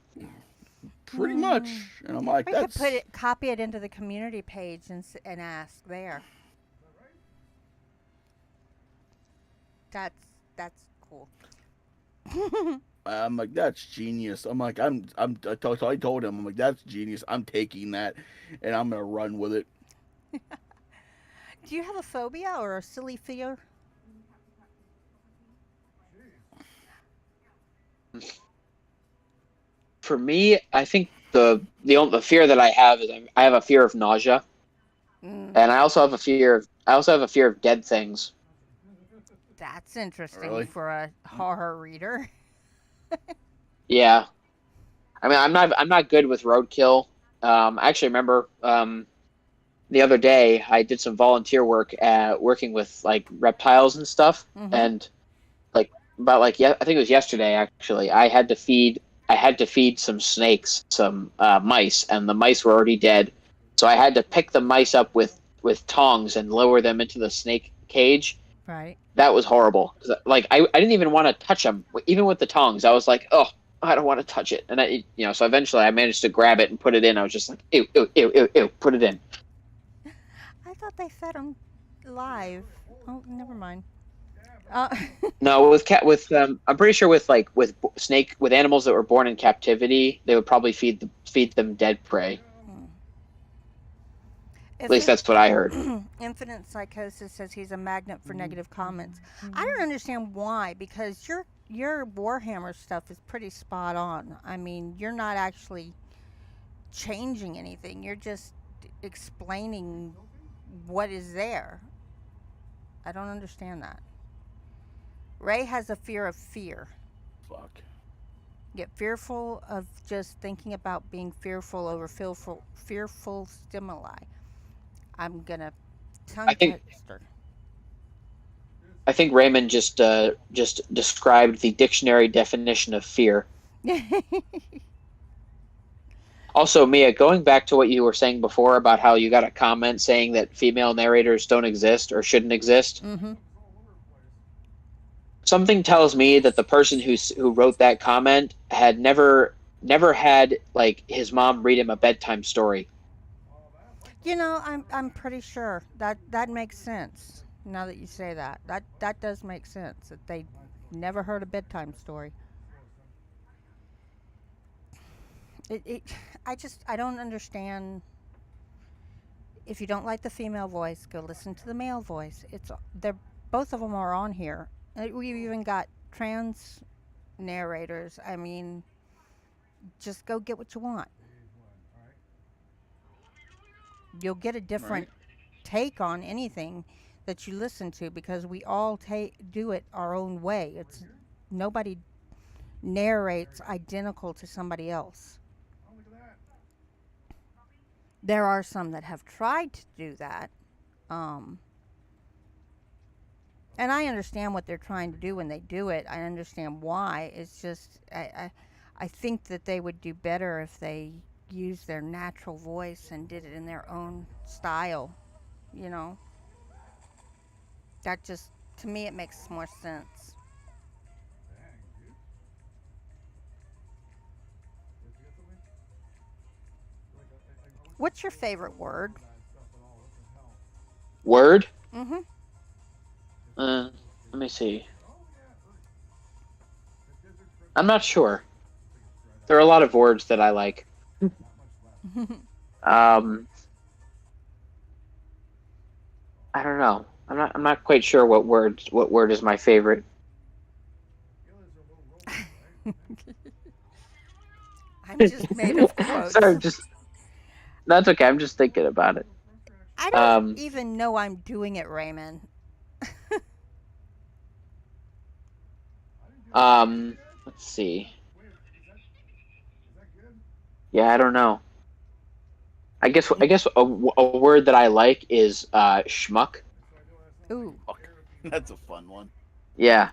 pretty much, Hmm. and I'm like, We could that's copy it into the community page and ask there. That's cool. I'm like, that's genius. I'm like, I told him, I'm like, that's genius. I'm taking that, and I'm gonna run with it. Do you have a phobia or a silly fear? For me, I think the fear that I have is I have a fear of nausea, Mm, and I also have a fear of dead things. that's interesting Really, for a horror reader. Yeah, I mean I'm not good with roadkill. I actually remember the other day I did some volunteer work at working with like reptiles and stuff, Mm-hmm. and like about like yeah I think it was yesterday actually I had to feed some snakes some mice, and the mice were already dead, so I had to pick the mice up with tongs and lower them into the snake cage. Right. That was horrible. Like I didn't even want to touch them even with the tongs. I was like, oh, I don't want to touch it, and so eventually I managed to grab it and put it in. I was just like ew ew ew ew ew, put it in. I thought they fed them live. Oh, never mind. Uh, No, with cat with I'm pretty sure with like snake with animals that were born in captivity, they would probably feed them dead prey. At if least it, that's what I heard. Infinite Psychosis says he's a magnet for negative comments. I don't understand why, because your Warhammer stuff is pretty spot on. I mean, you're not actually changing anything. You're just explaining what is there. I don't understand that. Ray has a fear of fear. fuck. Get fearful of just thinking about being fearful over fearful stimuli. I'm gonna I tongue think twister. I think Raymond just described the dictionary definition of fear. Also, Mia, going back to what you were saying before about how you got a comment saying that female narrators don't exist or shouldn't exist, Mm-hmm. something tells me that the person who wrote that comment had never had like his mom read him a bedtime story. I'm pretty sure that makes sense. Now that you say that, that does make sense. That they never heard a bedtime story. It I don't understand. If you don't like the female voice, go listen to the male voice. They're both of them are on here. We even got trans narrators, I mean, just go get what you want. You'll get a Right. different take on anything that you listen to because we all do it our own way. It's nobody narrates identical to somebody else. There are some that have tried to do that. Um, and I understand what they're trying to do when they do it. I understand why. It's just I think that they would do better if they used their natural voice and did it in their own style. You know, that just to me it makes more sense. What's your favorite word? Word? Mm-hmm. Uh, Let me see. I'm not sure. There are a lot of words that I like. Um, I don't know. I'm not quite sure what word is my favorite. I'm just made of quotes. Sorry, just that's okay. I'm just thinking about it. I don't Um, even know I'm doing it, Raymond. let's see. Yeah, I don't know. I guess a word that I like is schmuck. Ooh, Fuck. That's a fun one. Yeah,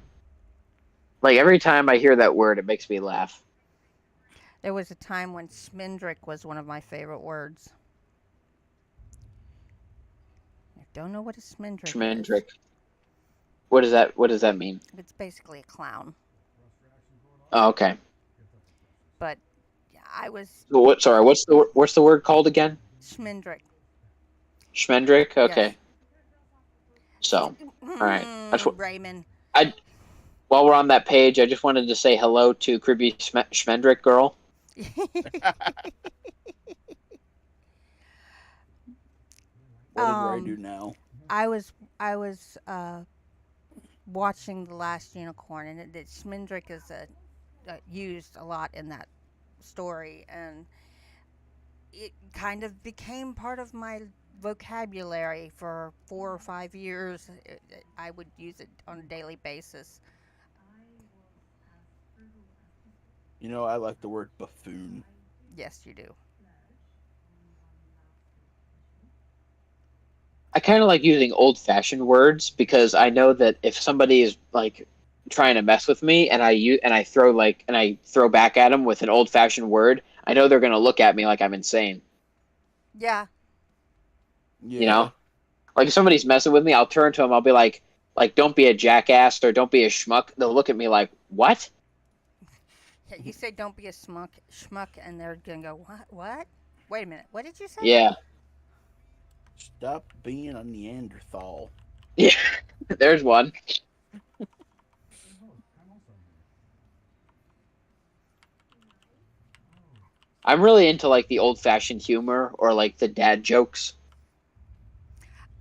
like every time I hear that word, it makes me laugh. there was a time when Smindrick was one of my favorite words. I don't know what a Smindrick is. Schmendrick. What does that? What does that mean? It's basically a clown. Oh, okay. But yeah, I was So what? Sorry. What's the word called again? Schmindrick. Schmendrick. Yes. Okay. So, all right. Raymond. I while we're on that page, I just wanted to say hello to creepy Schmendrick girl. What did Ray do now? I was I was watching The Last Unicorn, and Schmindrick is used a lot in that story, and it kind of became part of my vocabulary for 4 or 5 years. I would use it on a daily basis. You know, I like the word buffoon. Yes, you do. I kind of like using old-fashioned words because I know that if somebody is like trying to mess with me and I throw back at them with an old-fashioned word, I know they're gonna look at me like I'm insane. Yeah. You Yeah. know, like if somebody's messing with me, I'll turn to them. I'll be like, don't be a jackass or don't be a schmuck. They'll look at me like, what? Yeah, you say don't be a schmuck, and they're gonna go, what? What? Wait a minute. What did you say? Yeah, Stop being a Neanderthal. yeah. There's one. I'm really into like the old-fashioned humor or like the dad jokes.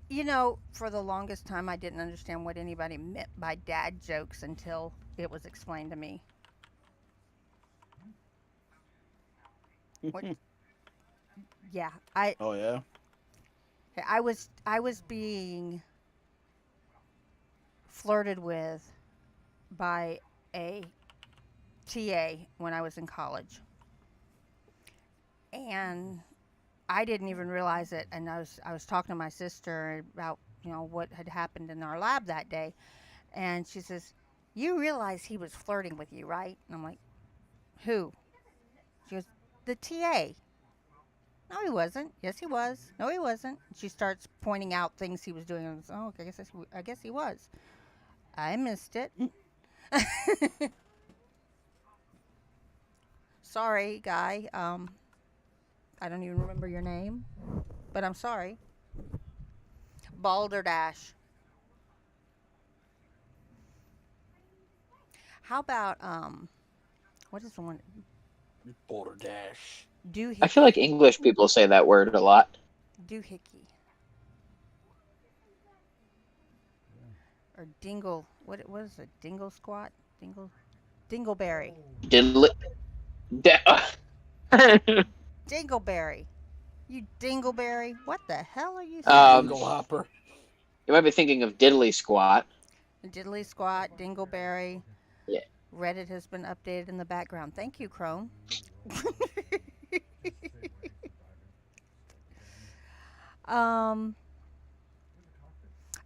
You know, for the longest time, I didn't understand what anybody meant by dad jokes until it was explained to me. What? Yeah, Oh yeah. I was being flirted with by a TA when I was in college, and I didn't even realize it. And I was talking to my sister about what had happened in our lab that day, and she says, "You realize he was flirting with you, right?" And I'm like, "Who?" She goes, "The TA." No, he wasn't. Yes, he was. No, he wasn't. She starts pointing out things he was doing. Oh, I guess he was. I missed it. Sorry, guy. I don't even remember your name, but I'm sorry. Balderdash. How about what is the one? Boulder Dash. I feel Doohickey. like English people say that word a lot. Doohickey. Or dingle. What is it? Dingle squat? Dingleberry. Diddly. Dingleberry. You dingleberry. What the hell are you saying? um, Dingle Hopper. you might be thinking of Diddly Squat. Diddly squat, dingleberry. Yeah. Reddit has been updated in the background. Thank you, Chrome. um,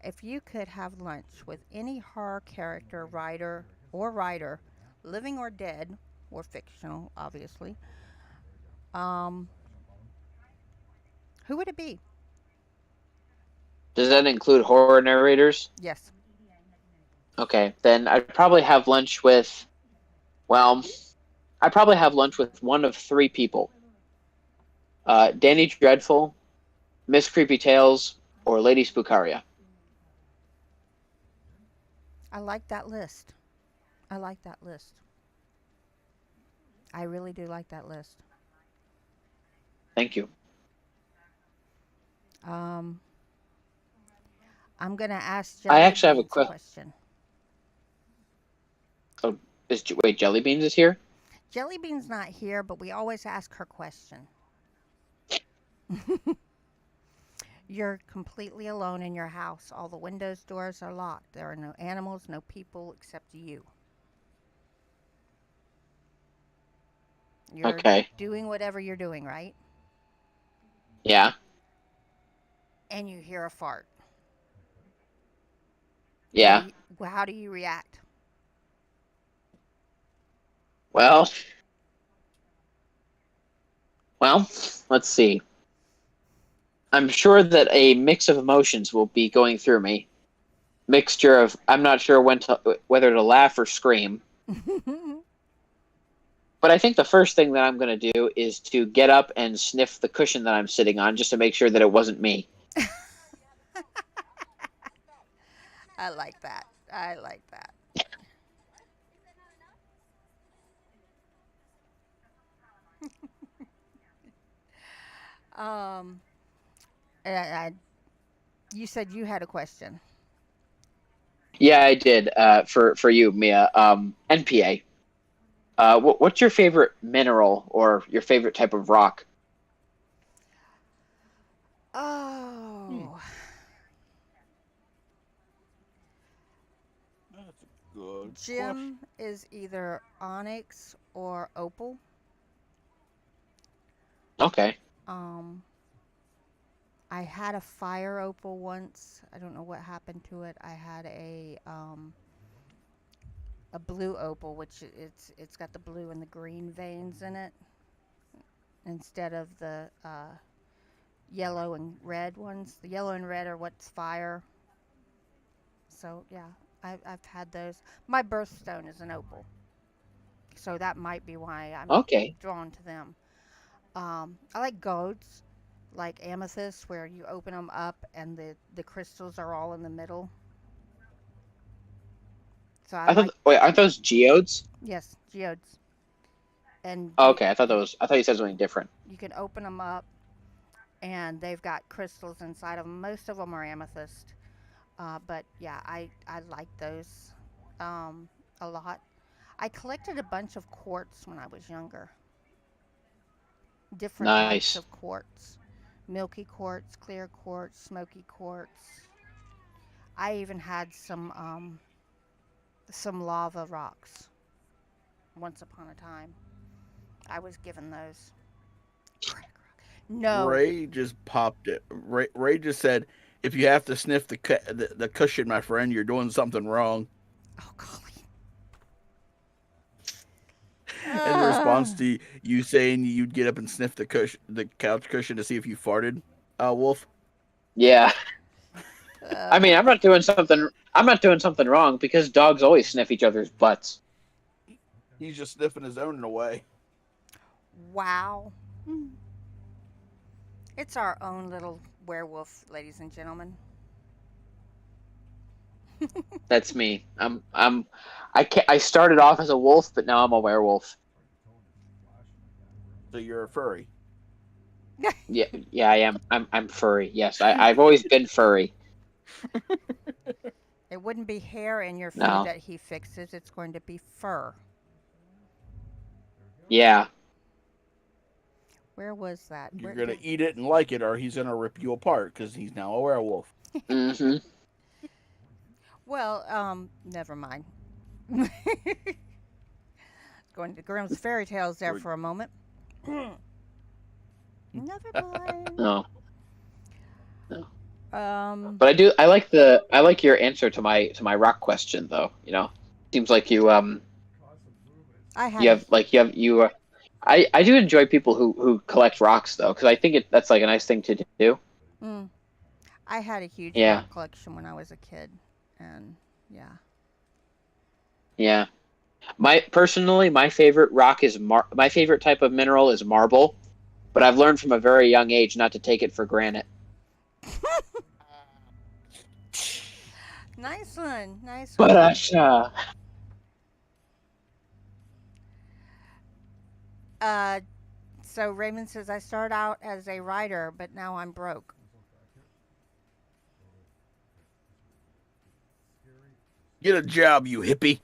if you could have lunch with any horror character, writer, living or dead, or fictional, obviously, um, who would it be? Does that include horror narrators? Yes. Okay, then I'd probably have lunch with. Well, I'd probably have lunch with one of three people: Danny Dreadful, Miss Creepy Tales, or Lady Spookaria. I like that list. I like that list. I really do like that list. Thank you. Um, I'm going to ask I Jelly actually have a Beans a question. question. Oh, wait, Jelly Beans is here? Jelly Bean's not here, but we always ask her question. You're completely alone in your house. All the windows, doors are locked. There are no animals, no people except you. You're Okay. doing whatever you're doing, right? Yeah. And you hear a fart. Yeah. How do you react? Well, let's see. I'm sure that a mix of emotions will be going through me. Mixture of I'm not sure whether to laugh or scream. But I think the first thing that I'm going to do is to get up and sniff the cushion that I'm sitting on just to make sure that it wasn't me. I like that. I like that. Um, I, you said you had a question. Yeah, I did. For you, Mia. NPA. What's your favorite mineral or your favorite type of rock? Hmm, Oh, that's a good question. Jim is either onyx or opal. Okay. Um, I had a fire opal once. I don't know what happened to it. I had a blue opal, which it's got the blue and the green veins in it instead of the yellow and red ones. The yellow and red are what's fire. So yeah, I've had those. My birthstone is an opal, so that might be why I'm Okay. drawn to them. I like golds, like amethyst, where you open them up and the crystals are all in the middle. So I I thought. like, Wait, aren't those geodes? yes, geodes, and Oh, okay, I thought that was. I thought you said something different. you can open them up and they've got crystals inside of them. Most of them are amethyst, but yeah, I like those a lot. I collected a bunch of quartz when I was younger. Different types Nice. of quartz. Milky quartz, clear quartz, smoky quartz. I even had some lava rocks once upon a time. I was given those. Crack rock. No. Ray just popped it. Ray just said, "If you have to sniff the cushion, my friend, you're doing something wrong." Oh golly. In response Uh, to you saying you'd get up and sniff the couch cushion to see if you farted, Wolf. Yeah. I mean, uh, I'm not doing something. I'm not doing something wrong because dogs always sniff each other's butts. He's just sniffing his own in a way. wow. It's our own little werewolf, ladies and gentlemen. That's me. I started off as a wolf, but now I'm a werewolf. So you're a furry. Yeah, yeah, I am. I'm furry. Yes, I've always been furry. It It wouldn't be hair in your food No. that he fixes. It's going to be fur. Yeah. Where was that? You're Where? gonna eat it and like it, or he's gonna rip you apart because he's now a werewolf. Mm-hmm. Well, never mind. Going to Grimm's fairy tales there Or- for a moment. Never mind. No. No. Um, But I like your answer to my rock question though. You know, seems like I had you a have like you. I do enjoy people who collect rocks though, because I think that's like a nice thing to do. mm, I had a huge Yeah. rock collection when I was a kid, and yeah. Yeah. My favorite rock is my favorite type of mineral is marble, but I've learned from a very young age not to take it for granted. Nice one, nice But one. Uh, so Raymond says I start out as a writer, but now I'm broke. Get a job, you hippie.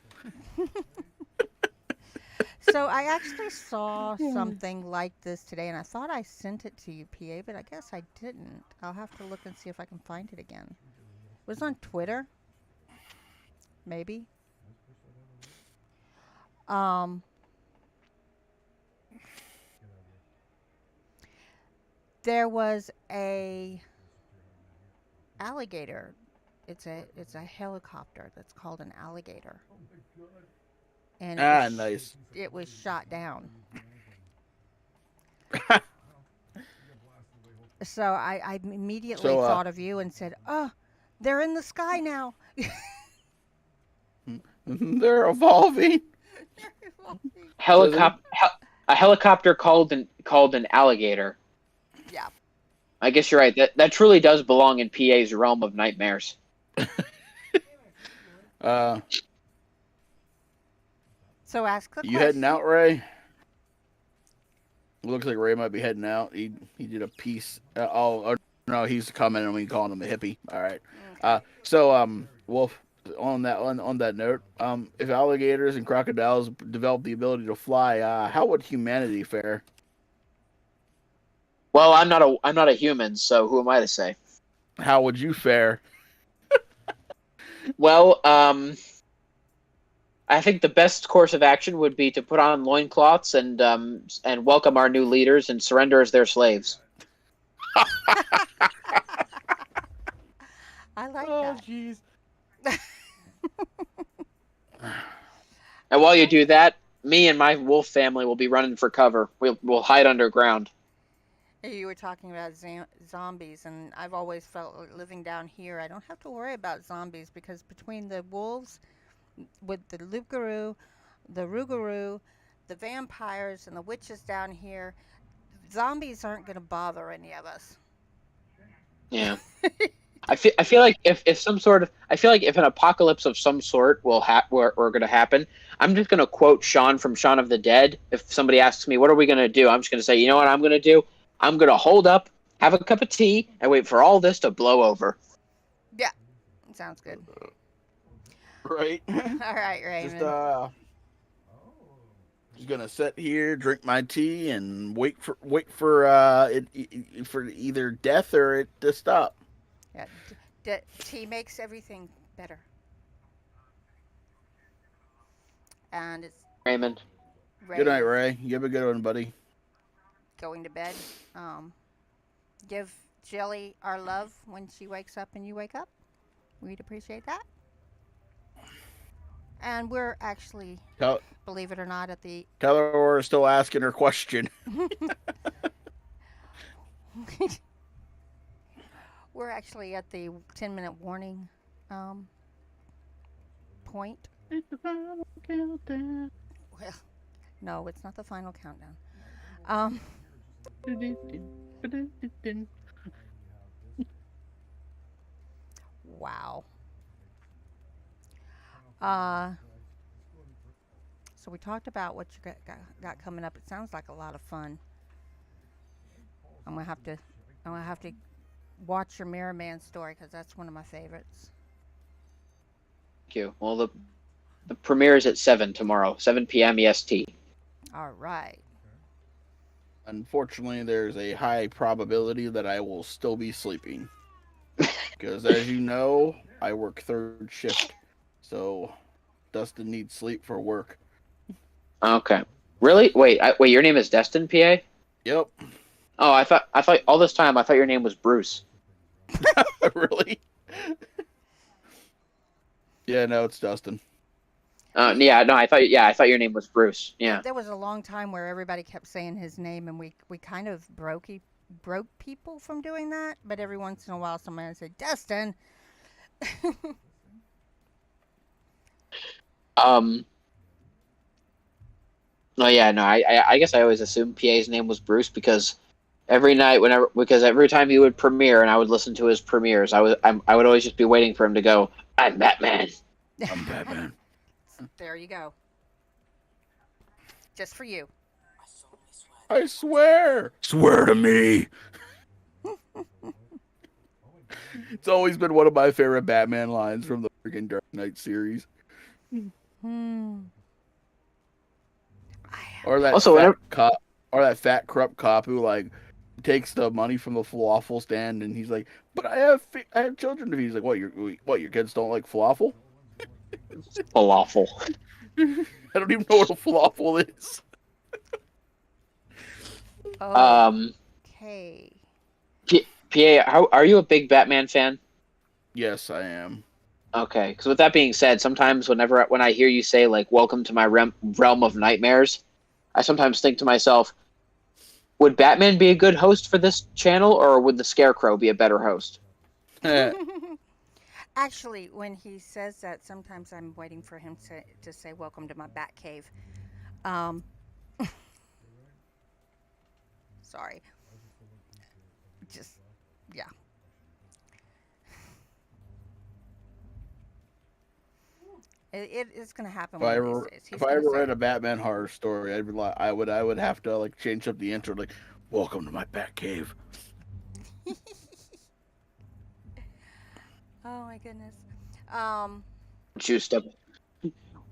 So I actually saw something like this today, and I thought I sent it to you, PA, but I guess I didn't. I'll have to look and see if I can find it again. It was on Twitter, maybe. Um, there was a alligator. It's a helicopter that's called an alligator, and Ah, nice. it was shot down. So I immediately So, thought of you and said, "Oh, they're in the sky now." they're evolving. So they're Helicopter a helicopter called an alligator. Yeah. I guess you're right. That truly does belong in PA's realm of nightmares. uh, So ask the you question. heading out, Ray? Looks like Ray might be heading out. He did a piece. Oh no, he's commenting on me calling him a hippie. All right. Okay. Wolf. On that note, if alligators and crocodiles develop the ability to fly, how would humanity fare? Well, I'm not a human, so who am I to say? How would you fare? Well, I think the best course of action would be to put on loincloths and welcome our new leaders and surrender as their slaves. I like Oh, that. jeez. And while you do that, me and my wolf family will be running for cover. We'll hide underground. You were talking about zombies, and I've always felt like living down here, I don't have to worry about zombies because between the wolves, with the Lugaroo, the Rougarou, the vampires, and the witches down here, zombies aren't going to bother any of us. Yeah. I feel like if some sort of I feel like if an apocalypse of some sort we're going to happen, I'm just going to quote Shaun from Shaun of the Dead. If somebody asks me what are we going to do, I'm just going to say, you know what I'm going to do? I'm going to hold up, have a cup of tea, and wait for all this to blow over. Yeah, sounds good. Right. All right, Just Raymond. just gonna sit here, drink my tea, and wait for for either death or it to stop. Yeah, tea makes everything better, and it's Raymond. Good Ray night, is Ray. You have a good one, buddy. going to bed. Um, give Jelly our love when she wakes up and you wake up. We'd appreciate that. And we're actually, Tell believe it or not, at the tell her we're still asking her question. we're actually at the 10-minute warning um, point. It's the final countdown. Well, no, it's not the final countdown. Um, wow. Uh, so we talked about what you got coming up. It sounds like a lot of fun. I'm gonna have to, I'm gonna have to watch your Mirror Man story because that's one of my favorites. you. Well, the premiere is at 7 tomorrow, 7 p.m. EST. All right. Unfortunately, there's a high probability that I will still be sleeping. Because as you know, I work third shift. So Dustin needs sleep for work. Okay. Really? Wait. Your name is Destin, PA? Yep. Oh, I thought all this time I thought your name was Bruce. Really? Yeah, no, it's Dustin. Yeah, no, I thought your name was Bruce. Yeah. There was a long time where everybody kept saying his name, and we kind of broke people from doing that. But every once in a while, somebody would say Dustin. Um. No, yeah, no. I guess I always assumed PA's name was Bruce because every time he would premiere and I would listen to his premieres, I would always just be waiting for him to go, "I'm Batman." I'm Batman. There you go. Just for you. I swear. Swear to me. It's always been one of my favorite Batman lines from the freaking Dark Knight series. Hmm. Or that Also, fat cop, or that fat corrupt cop who like takes the money from the falafel stand, and he's like, "But I have children to feed." He's like, Your kids don't like falafel?" falafel. I don't even know what a falafel is. Um, Okay. PA, how are you a big Batman fan? Yes, I am. Okay, because with that being said, sometimes when I hear you say like "Welcome to my realm of nightmares," I sometimes think to myself, would Batman be a good host for this channel, or would the Scarecrow be a better host? Actually, when he says that, sometimes I'm waiting for him to say "Welcome to my Bat Cave." Um, sorry. Just yeah. It is gonna happen one of these days. He's If I gonna ever say read it. a Batman horror story, I would have to like change up the intro, like "Welcome to my Bat Cave." Oh my goodness. Um, Once you step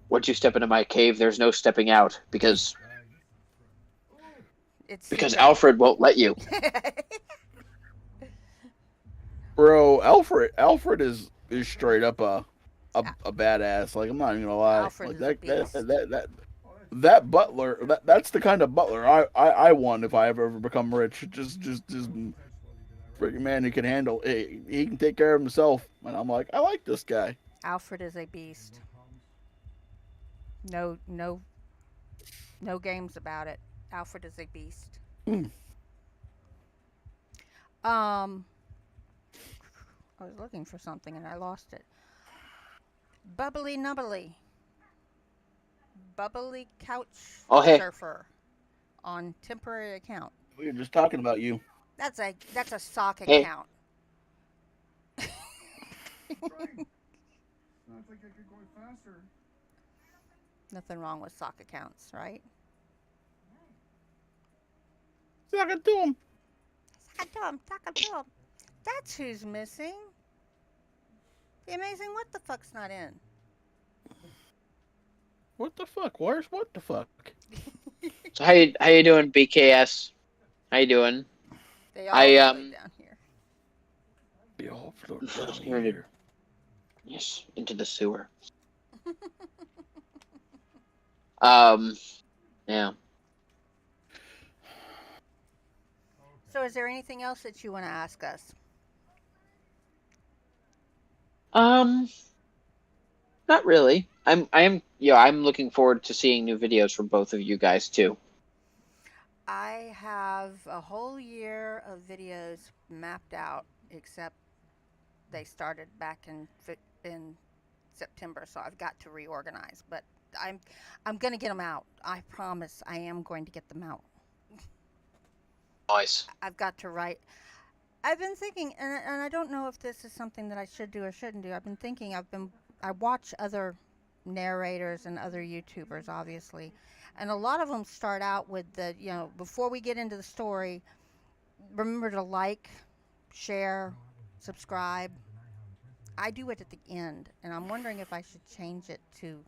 once you step into my cave, there's no stepping out it's because secret. Alfred won't let you. Bro, Alfred is straight up a badass. Like I'm not even gonna lie. Alfred Like is a beast. that butler that's the kind of butler I want if I ever become rich. Just freaking man who can handle he can take care of himself. And I'm like, I like this guy. Alfred is a beast. No, no, no games about it. Alfred is a beast. Hmm. Um, I was looking for something and I lost it. Bubbly nubbly. Bubbly couch Oh hey, surfer on temporary account. We were just talking about you. That's a sock hey, account. Nothing wrong with sock accounts, right? Talking to him. Talk to him. That's who's missing. The amazing what the fuck's not in. What the fuck? Where's what the fuck? so how you doing, BKS? How you doing? They all I float down here. Be all floating down Just here to- here. Yes, into the sewer. Um, yeah. So is there anything else that you want to ask us? Um, not really. I'm looking forward to seeing new videos from both of you guys too. I have a whole year of videos mapped out, except they started back in September, so I've got to reorganize. But I'm gonna get them out. I promise. I am going to get them out. Nice. I've got to write. I've been thinking, and I don't know if this is something that I should do or shouldn't do. I've been thinking. I watch other narrators and other YouTubers, obviously, and a lot of them start out with before we get into the story, remember to like, share, subscribe, I do it at the end, and I'm wondering if I should change it to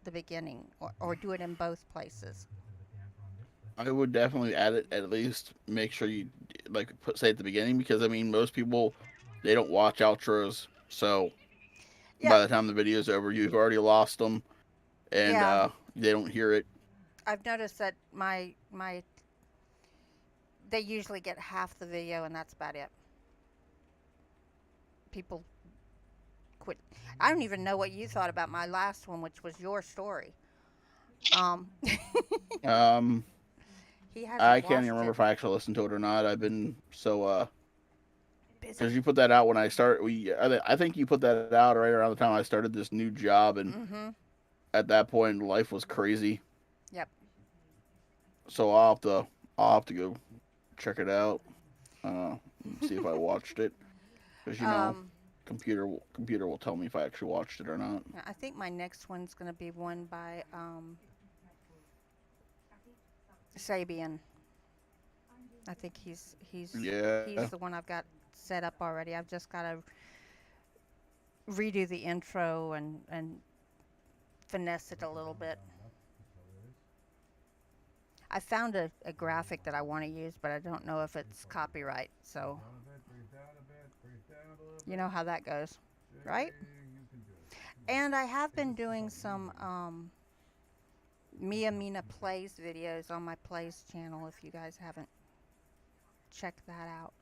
the beginning or do it in both places. I would definitely add it at least. Make sure you like put say at the beginning because I mean most people they don't watch outros, so Yeah, by the time the video's over, you've already lost them and yeah. they don't hear it. I've noticed that my they usually get half the video, and that's about it. People quit. I don't even know what you thought about my last one, which was your story. Um, Um, he I hasn't can't even watched remember it. if I actually listened to it or not. I've been so because Busy. you put that out when I start. I think you put that out right around the time I started this new job, and Mm-hmm. at that point life was crazy. Yep. So I'll have to go check it out, uh, see if I watched it because um, computer will tell me if I actually watched it or not. I think my next one's gonna be one by Sabian. I think Yeah, he's the one I've got set up already. I've just got to redo the intro and finesse it a little bit. I found a graphic that I want to use, but I don't know if it's copyright. So you know how that goes, right? And I have been doing some Mina Plays videos on my Plays channel if you guys haven't checked that out.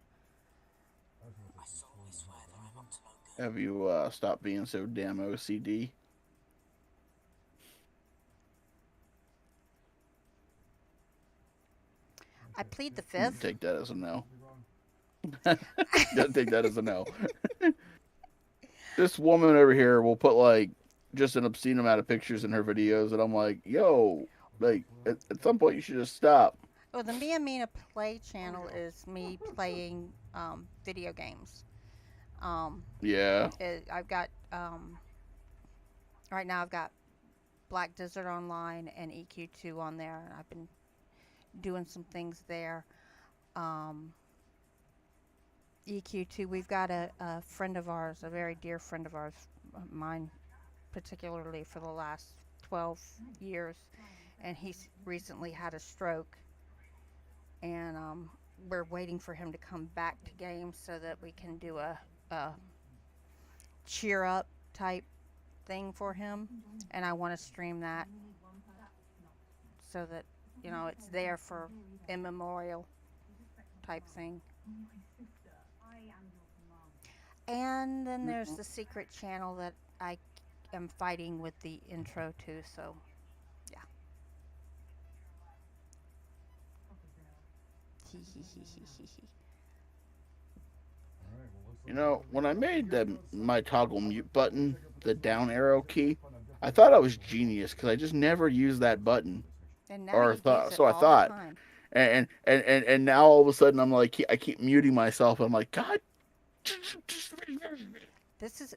have you stopped being so damn OCD? I plead the fifth. Take that as a no. Don't take that as a no. This woman over here will put like just an obscene amount of pictures in her videos, and I'm like, yo, like at some point you should just stop. Well, the Mina Play channel is me playing video games. Um, Yeah, I've got right now I've got Black Desert Online and EQ2 on there, and I've been doing some things there. Um, EQ2, we've got a friend of ours, a very dear friend of ours, mine particularly for the last 12 years, and he's recently had a stroke, and we're waiting for him to come back to games so that we can do a cheer up type thing for him, and I want to stream that so that it's there for immemorial type thing. And then there's the secret channel that I am fighting with the intro to. So yeah. when I made my toggle mute button, the down arrow key, I thought I was genius because I just never used that button, And now or you use thought it so I all the thought, time. and now all of a sudden I'm like I keep muting myself. I'm like God.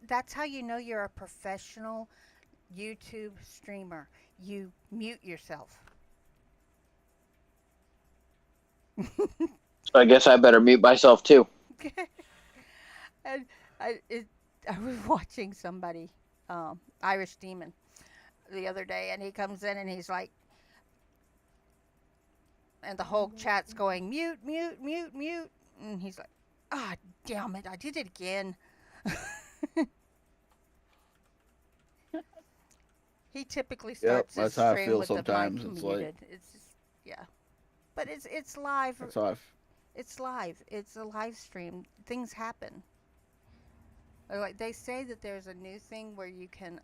That's how you know you're a professional YouTube streamer. You mute yourself. So I guess I better mute myself too. And I was watching somebody, Irish Demon, the other day, and he comes in and he's like, and the whole chat's going mute, mute, mute, mute, and he's like, ah, damn it, I did it again. He typically Yep, starts his that's how I stream feel with the mic sometimes. It's like muted. It's just, yeah, but it's live. that's how It's live. It's a live stream. Things happen. Like they say that there's a new thing where you can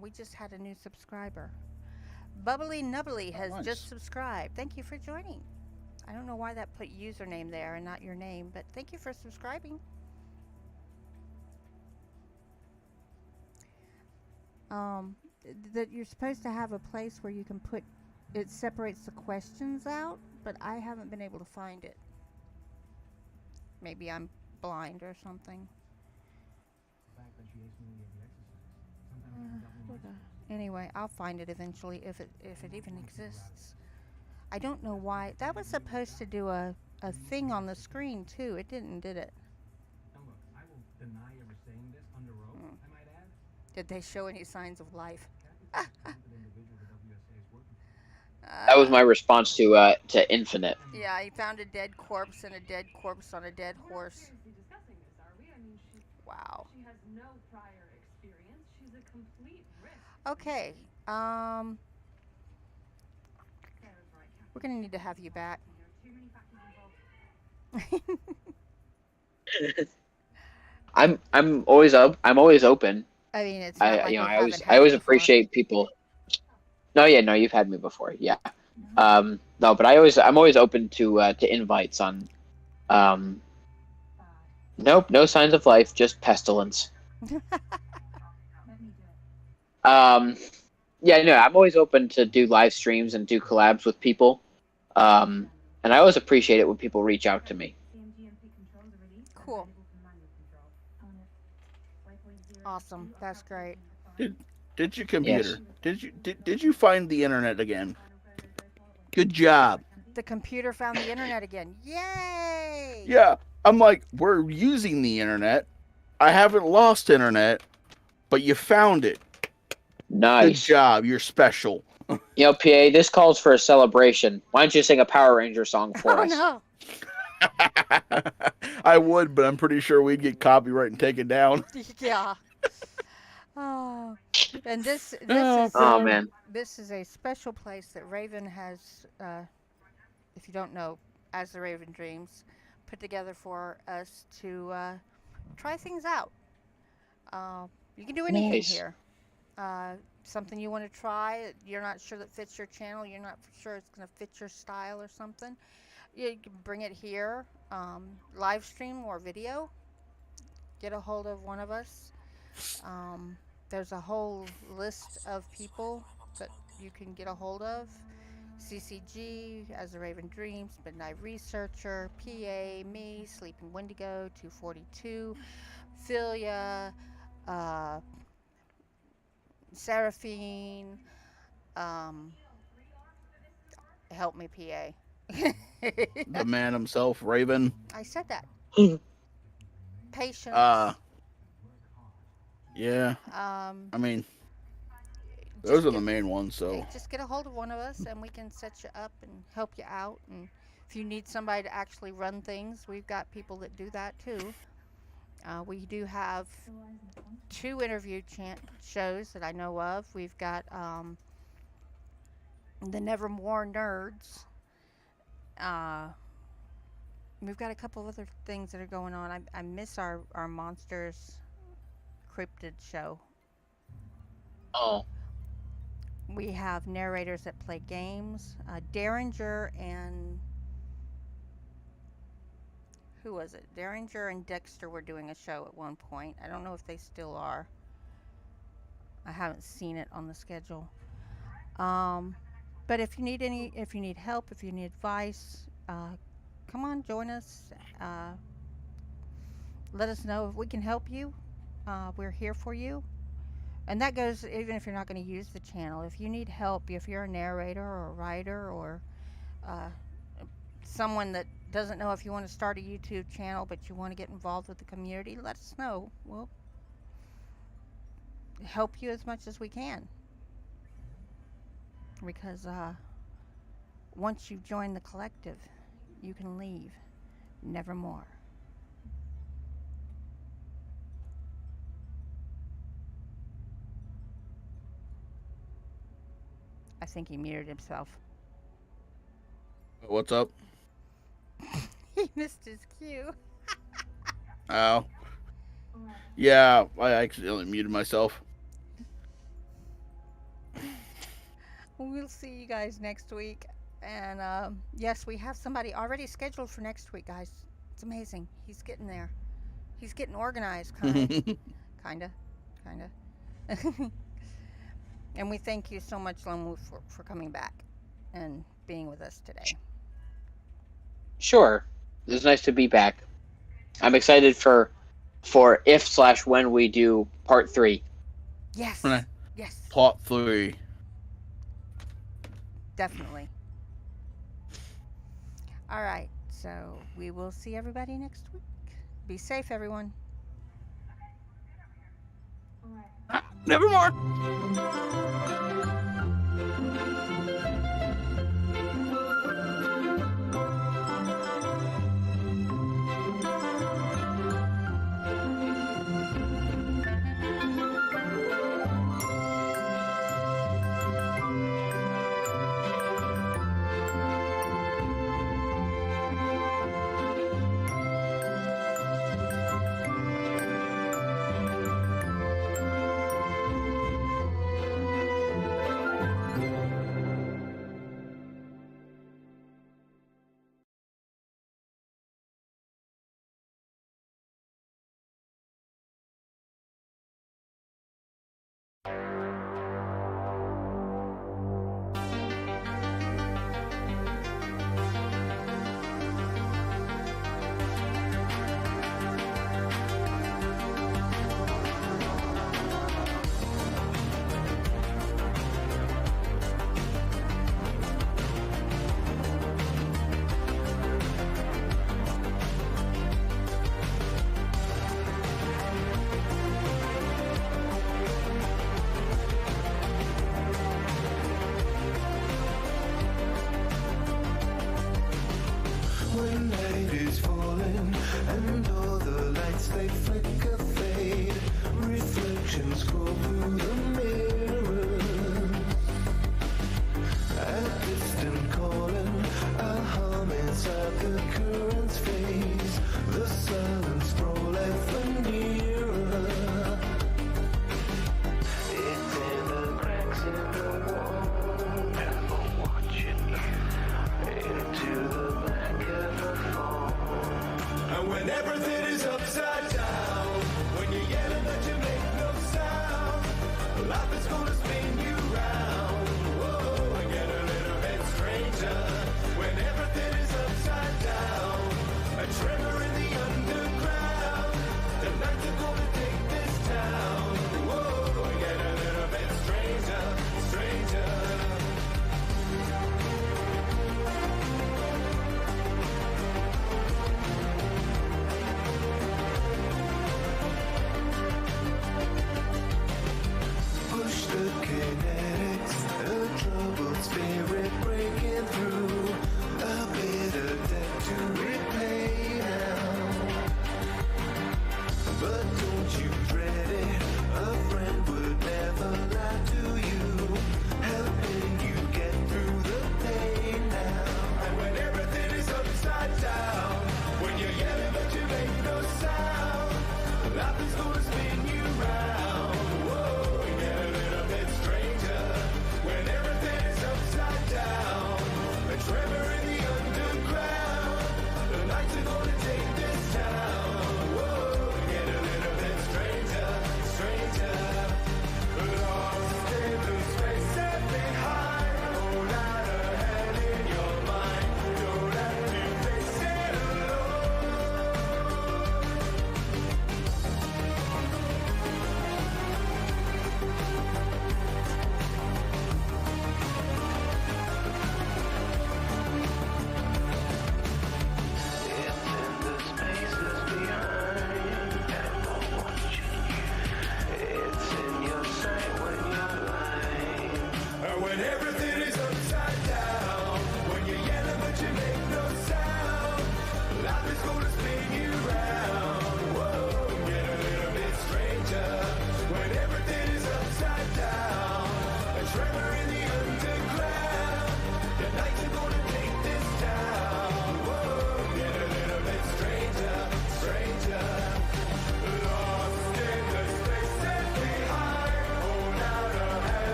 we just had a new subscriber. Bubbly Nubbly has nice. just subscribed. Thank you for joining. I don't know why that put username there and not your name, but thank you for subscribing. That you're supposed to have a place where you can put it separates the questions out, but I haven't been able to find it. Maybe I'm blind or something. Anyway, I'll find it eventually if it even exists. I don't know why. That was supposed to do a thing on the screen, too. It didn't, did it? Hmm. Did they show any signs of life? That was Uh, my response to Infinite. yeah, he found a dead corpse and a dead corpse on a dead horse. Wow. Okay. Um, we're gonna need to have you back. I'm always up. I'm always open. I mean, it's not like we haven't I had you always before. appreciate people. No, yeah, no, you've had me before. Yeah. No, but I'm always open to invites on. Um, nope, no signs of life, just pestilence. Um, yeah, no, I'm always open to do live streams and do collabs with people. And I always appreciate it when people reach out to me. Cool. Awesome. That's great. Did did you Yes. computer? Did you find the internet again? Good job. The computer found the internet again. Yay! Yeah, I'm like, we're using the internet. I haven't lost internet, but you found it. Good Nice. job. You're special. You know, PA, this calls for a celebration. Why don't you sing a Power Ranger song for Oh us? no. I would, but I'm pretty sure we'd get copyright and take it down. Yeah. Oh. And this Oh, is Oh God. man. this is a special place that Raven has, if you don't know, as the Raven Dreams, put together for us to try things out. You can do anything Nice. here. Something you want to try, you're not sure that fits your channel, you're not sure it's going to fit your style or something. You can bring it here, live stream or video. Get a hold of one of us. Um, there's a whole list of people that you can get a hold of. CCG, As the Raven Dreams, Midnight Researcher, PA, me, Sleeping Wendigo, 242, Filia, uh, Seraphine, um, help me, PA. The man himself, Raven. I said that. Patience. Yeah. Um, I mean, just those are the get, main ones. So just get a hold of one of us and we can set you up and help you out. And if you need somebody to actually run things, we've got people that do that too. We do have 2 interview shows that I know of. We've got the Nevermore Nerds. We've got a couple of other things that are going on. I miss our Monsters Cryptid show. Oh. We have narrators that play games. Derringer and who was it? Derringer and Dexter were doing a show at one point. I don't know if they still are. I haven't seen it on the schedule. Um, but if you need help, if you need advice, come on, join us. Let us know if we can help you. We're here for you. And that goes even if you're not going to use the channel. If you need help, if you're a narrator or a writer or uh, someone that doesn't know if you want to start a YouTube channel but you want to get involved with the community, let us know. We'll help you as much as we can. Because once you join the collective, you can leave nevermore. I think he muted himself. what's up? He missed his cue. Oh, yeah. I accidentally muted myself. We'll see you guys next week. And yes, we have somebody already scheduled for next week, guys. It's amazing. He's getting there. He's getting organized, kinda. And we thank you so much, Lone Wolf, for coming back and being with us today. Sure. It's nice to be back. I'm excited for if/when we do part 3. Yes. Yes. Plot 3. Definitely. All right. So we will see everybody next week. Be safe, everyone. Nevermore.